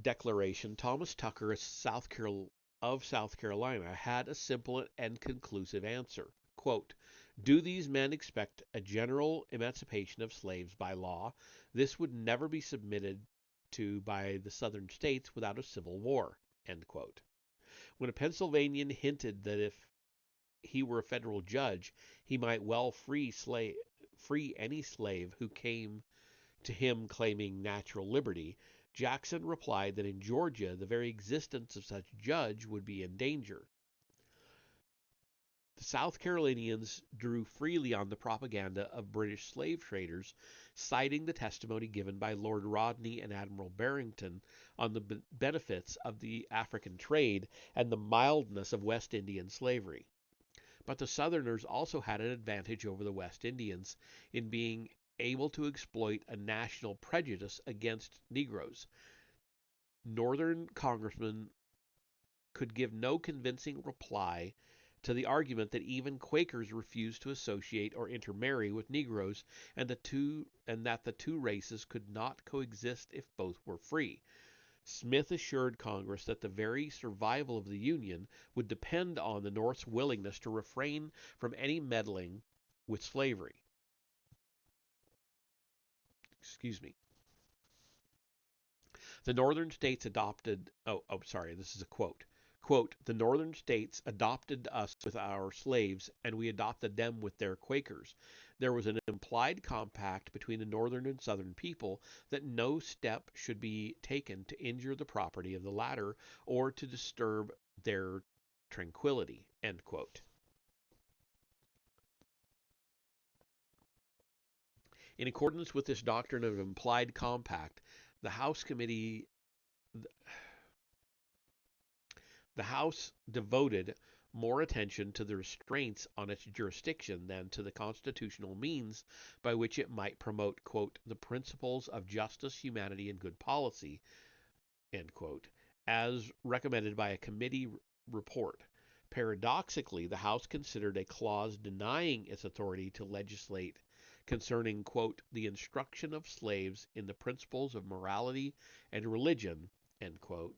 declaration, Thomas Tucker of South Carolina had a simple and conclusive answer. Quote, do these men expect a general emancipation of slaves by law? This would never be submitted to by the Southern states without a civil war, end quote. When a Pennsylvanian hinted that if he were a federal judge, he might well free any slave who came to him claiming natural liberty, Jackson replied that in Georgia the very existence of such judge would be in danger. The South Carolinians drew freely on the propaganda of British slave traders, citing the testimony given by Lord Rodney and Admiral Barrington on the benefits of the African trade and the mildness of West Indian slavery. But the Southerners also had an advantage over the West Indians in being able to exploit a national prejudice against Negroes. Northern congressmen could give no convincing reply to the argument that even Quakers refused to associate or intermarry with Negroes, and that the two races could not coexist if both were free. Smith assured Congress that the very survival of the Union would depend on the North's willingness to refrain from any meddling with slavery. Excuse me. The northern states adopted, sorry, this is a quote. Quote, the northern states adopted us with our slaves, and we adopted them with their Quakers. There was an implied compact between the northern and southern people that no step should be taken to injure the property of the latter or to disturb their tranquility, end quote. In accordance with this doctrine of implied compact, the House committee The House devoted more attention to the restraints on its jurisdiction than to the constitutional means by which it might promote, quote, the principles of justice, humanity, and good policy, end quote, as recommended by a committee report. Paradoxically, the House considered a clause denying its authority to legislate concerning, quote, the instruction of slaves in the principles of morality and religion, end quote,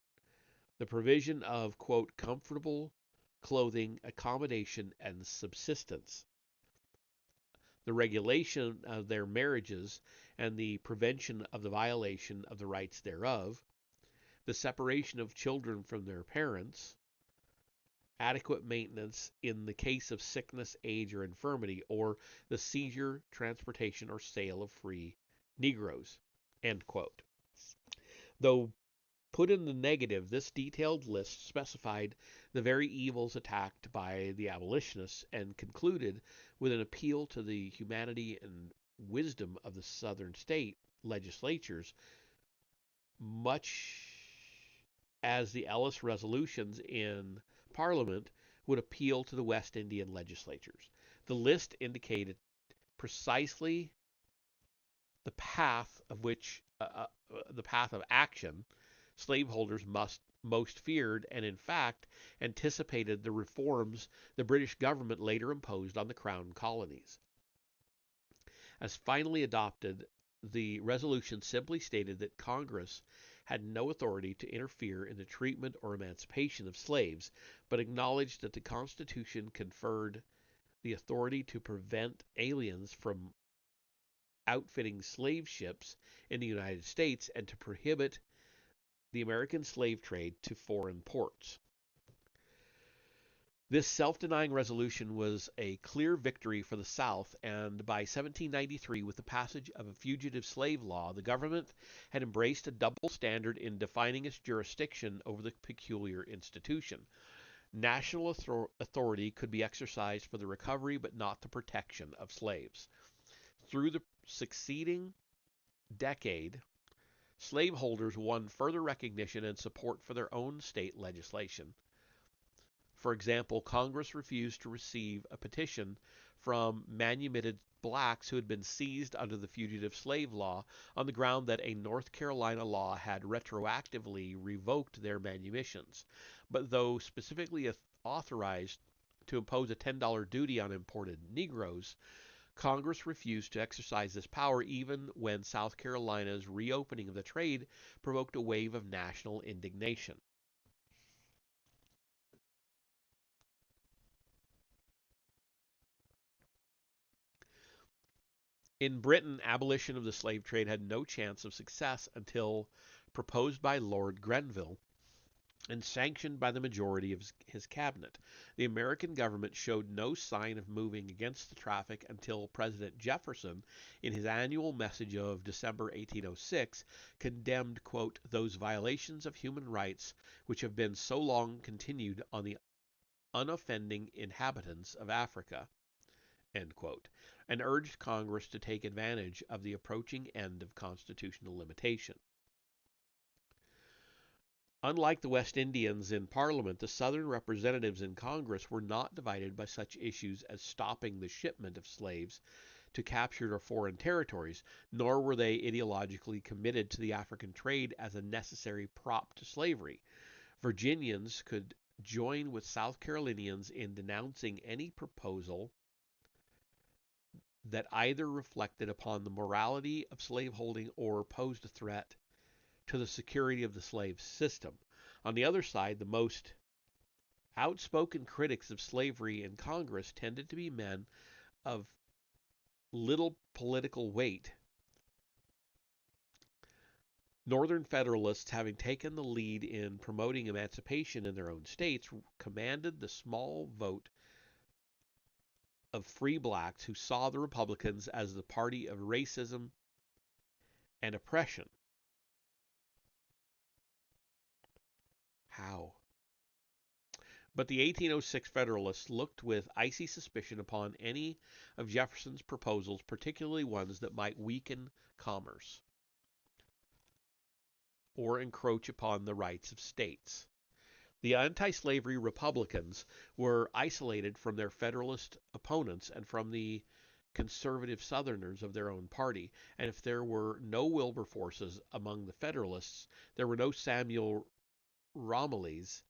the provision of, quote, comfortable clothing, accommodation, and subsistence, the regulation of their marriages, and the prevention of the violation of the rights thereof, the separation of children from their parents, adequate maintenance in the case of sickness, age, or infirmity, or the seizure, transportation, or sale of free Negroes, end quote. Though put in the negative, this detailed list specified the very evils attacked by the abolitionists and concluded with an appeal to the humanity and wisdom of the Southern state legislatures, much as the Ellis resolutions in Parliament would appeal to the West Indian legislatures. The list indicated precisely the path of the path of action slaveholders most feared, and in fact anticipated the reforms the British government later imposed on the Crown colonies. As finally adopted, the resolution simply stated that Congress had no authority to interfere in the treatment or emancipation of slaves, but acknowledged that the Constitution conferred the authority to prevent aliens from outfitting slave ships in the United States and to prohibit the American slave trade to foreign ports. This self-denying resolution was a clear victory for the South, and by 1793, with the passage of a fugitive slave law, the government had embraced a double standard in defining its jurisdiction over the peculiar institution. National authority could be exercised for the recovery but not the protection of slaves. Through the succeeding decade, slaveholders won further recognition and support for their own state legislation. For example, Congress refused to receive a petition from manumitted blacks who had been seized under the fugitive slave law on the ground that a North Carolina law had retroactively revoked their manumissions. But though specifically authorized to impose a $10 duty on imported Negroes, Congress refused to exercise this power even when South Carolina's reopening of the trade provoked a wave of national indignation. In Britain, abolition of the slave trade had no chance of success until proposed by Lord Grenville and sanctioned by the majority of his cabinet. The American government showed no sign of moving against the traffic until President Jefferson, in his annual message of December 1806, condemned, quote, those violations of human rights which have been so long continued on the unoffending inhabitants of Africa, end quote, and urged Congress to take advantage of the approaching end of constitutional limitation. Unlike the West Indians in Parliament, the Southern representatives in Congress were not divided by such issues as stopping the shipment of slaves to captured or foreign territories, nor were they ideologically committed to the African trade as a necessary prop to slavery. Virginians could join with South Carolinians in denouncing any proposal that either reflected upon the morality of slaveholding or posed a threat to the security of the slave system. On the other side, the most outspoken critics of slavery in Congress tended to be men of little political weight. Northern Federalists, having taken the lead in promoting emancipation in their own states, commanded the small vote of free blacks who saw the Republicans as the party of racism and oppression. How? But the 1806 Federalists looked with icy suspicion upon any of Jefferson's proposals, particularly ones that might weaken commerce or encroach upon the rights of states. The anti-slavery Republicans were isolated from their Federalist opponents and from the conservative Southerners of their own party, and if there were no Wilberforces among the Federalists, there were no Samuel Romillys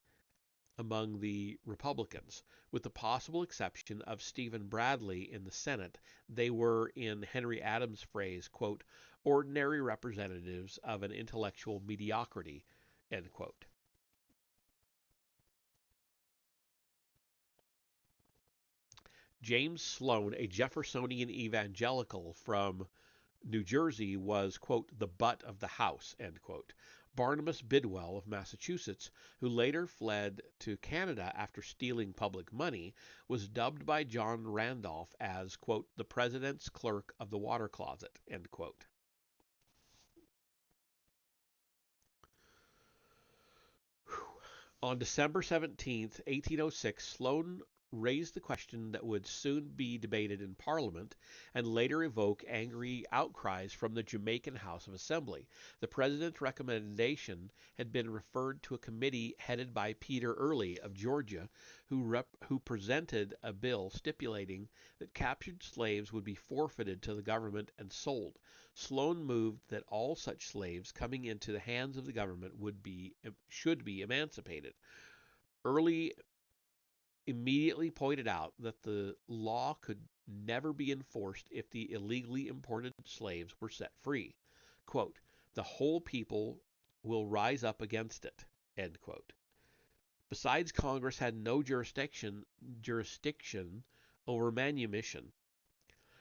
among the Republicans. With the possible exception of Stephen Bradley in the Senate, they were, in Henry Adams' phrase, quote, ordinary representatives of an intellectual mediocrity, end quote. James Sloan, a Jeffersonian evangelical from New Jersey, was, quote, the butt of the House, end quote. Barnabas Bidwell of Massachusetts, who later fled to Canada after stealing public money, was dubbed by John Randolph as, quote, the president's clerk of the water closet, end quote. On December 17, 1806, Sloan raised the question that would soon be debated in Parliament and later evoke angry outcries from the Jamaican House of Assembly. The President's recommendation had been referred to a committee headed by Peter Early of Georgia, who presented a bill stipulating that captured slaves would be forfeited to the government and sold. Sloan moved that all such slaves coming into the hands of the government should be emancipated. Early immediately pointed out that the law could never be enforced if the illegally imported slaves were set free. Quote, the whole people will rise up against it, end quote. Besides, Congress had no jurisdiction over manumission,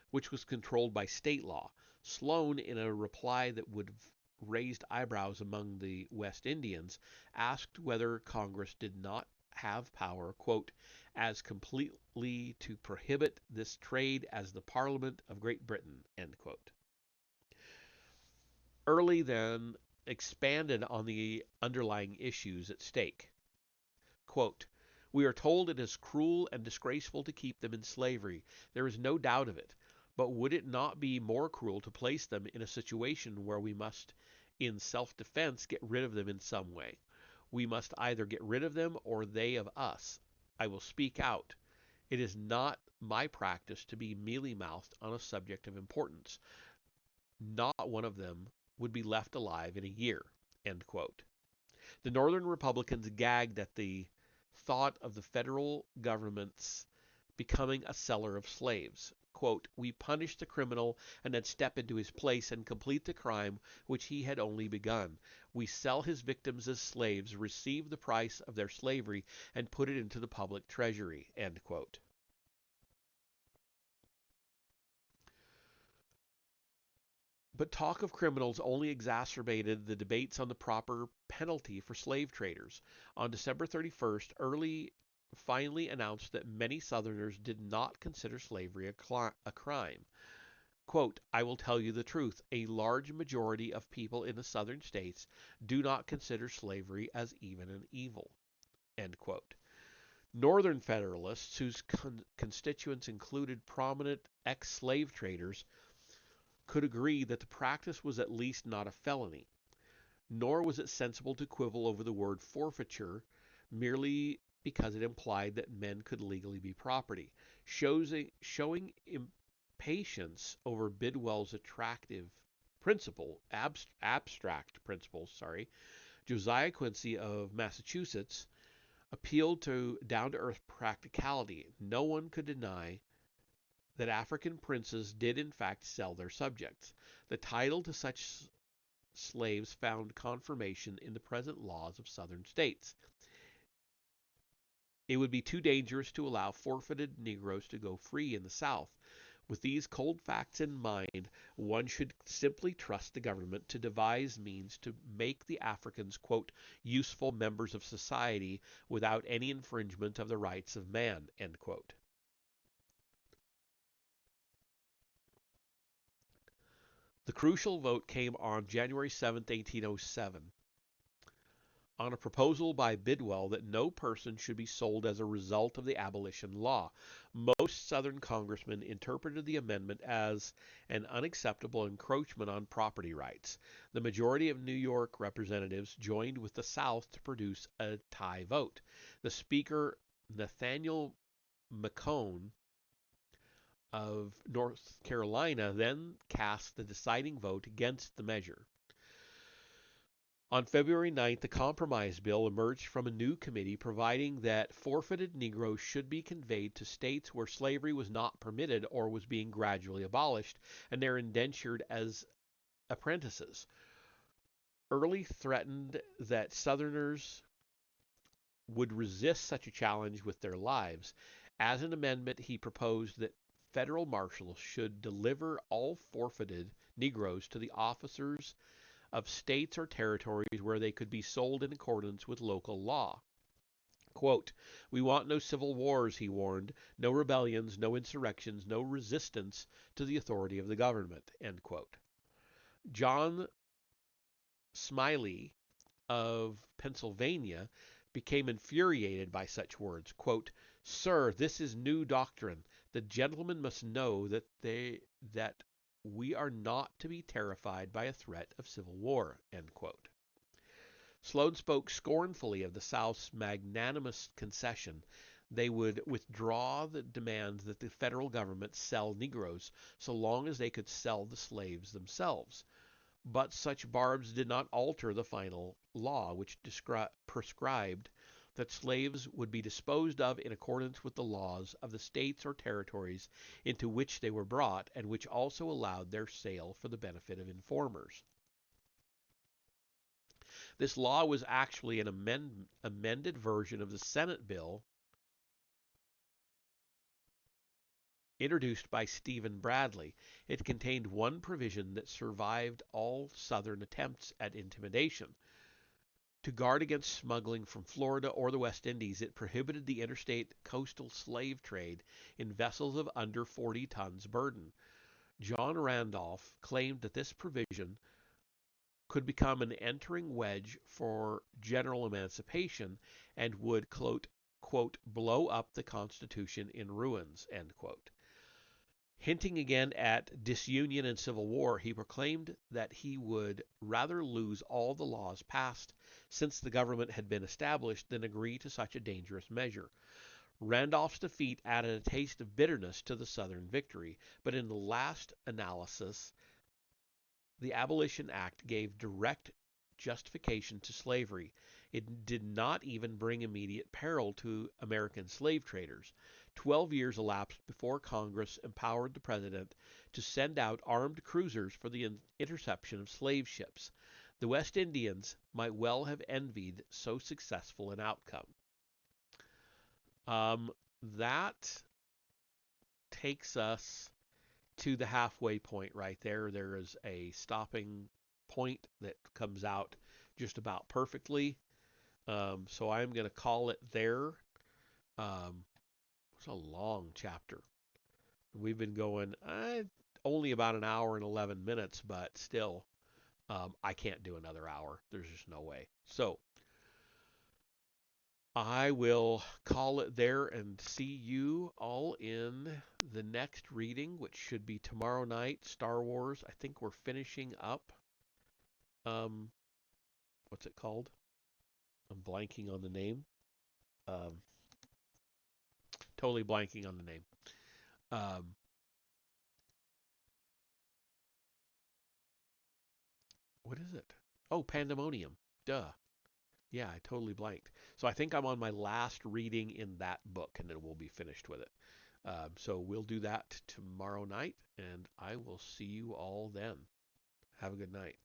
which was controlled by state law. Sloan, in a reply that would have raised eyebrows among the West Indians, asked whether Congress did not have power, quote, as completely to prohibit this trade as the Parliament of Great Britain, end quote. Early then expanded on the underlying issues at stake. Quote, we are told it is cruel and disgraceful to keep them in slavery. There is no doubt of it. But would it not be more cruel to place them in a situation where we must, in self-defense, get rid of them in some way? We must either get rid of them or they of us. I will speak out. It is not my practice to be mealy-mouthed on a subject of importance. Not one of them would be left alive in a year, end quote. The Northern Republicans gagged at the thought of the federal government's becoming a seller of slaves. Quote, we punish the criminal and then step into his place and complete the crime which he had only begun. We sell his victims as slaves, receive the price of their slavery, and put it into the public treasury, end quote. But talk of criminals only exacerbated the debates on the proper penalty for slave traders. On December 31st, Early finally announced that many Southerners did not consider slavery a crime. Quote, I will tell you the truth. A large majority of people in the Southern states do not consider slavery as even an evil. End quote. Northern Federalists, whose constituents included prominent ex-slave traders, could agree that the practice was at least not a felony. Nor was it sensible to quibble over the word forfeiture merely because it implied that men could legally be property. Showing impatience over Bidwell's abstract principles, Josiah Quincy of Massachusetts appealed to down-to-earth practicality. No one could deny that African princes did in fact sell their subjects. The title to such slaves found confirmation in the present laws of southern states. It would be too dangerous to allow forfeited Negroes to go free in the South. With these cold facts in mind, one should simply trust the government to devise means to make the Africans, quote, useful members of society without any infringement of the rights of man, end quote. The crucial vote came on January 7, 1807, on a proposal by Bidwell that no person should be sold as a result of the abolition law. Most Southern congressmen interpreted the amendment as an unacceptable encroachment on property rights. The majority of New York representatives joined with the South to produce a tie vote. The Speaker, Nathaniel McCone of North Carolina, then cast the deciding vote against the measure. On February 9th, the compromise bill emerged from a new committee providing that forfeited Negroes should be conveyed to states where slavery was not permitted or was being gradually abolished, and they're indentured as apprentices. Early threatened that Southerners would resist such a challenge with their lives. As an amendment, he proposed that federal marshals should deliver all forfeited Negroes to the officers of states or territories where they could be sold in accordance with local law. Quote, "We want no civil wars," he warned, "no rebellions, no insurrections, no resistance to the authority of the government." End quote. John Smiley of Pennsylvania became infuriated by such words. Quote, "Sir, this is new doctrine. The gentlemen must know that we are not to be terrified by a threat of civil war." End quote. Sloan spoke scornfully of the South's magnanimous concession. They would withdraw the demand that the federal government sell Negroes so long as they could sell the slaves themselves. But such barbs did not alter the final law, which prescribed that slaves would be disposed of in accordance with the laws of the states or territories into which they were brought, and which also allowed their sale for the benefit of informers. This law was actually an amended version of the Senate bill introduced by Stephen Bradley. It contained one provision that survived all Southern attempts at intimidation. To guard against smuggling from Florida or the West Indies, it prohibited the interstate coastal slave trade in vessels of under 40 tons burden. John Randolph claimed that this provision could become an entering wedge for general emancipation and would, quote, blow up the Constitution in ruins, end quote. Hinting again at disunion and civil war, he proclaimed that he would rather lose all the laws passed since the government had been established than agree to such a dangerous measure. Randolph's defeat added a taste of bitterness to the Southern victory, but in the last analysis, the Abolition Act gave direct justification to slavery. It did not even bring immediate peril to American slave traders. 12 years elapsed before Congress empowered the President to send out armed cruisers for the interception of slave ships. The West Indians might well have envied so successful an outcome. That takes us to the halfway point right there. There is a stopping point that comes out just about perfectly. So I'm going to call it there. It's a long chapter. We've been going only about an hour and 11 minutes, but still, I can't do another hour. There's just no way. So I will call it there and see you all in the next reading, which should be tomorrow night, Star Wars. I think we're finishing up what's it called? I'm blanking on the name. Um, totally blanking on the name. Um, what is it? Oh, Pandemonium. Duh. Yeah, I totally blanked. So I think I'm on my last reading in that book, and then we'll be finished with it. So we'll do that tomorrow night, and I will see you all then. Have a good night.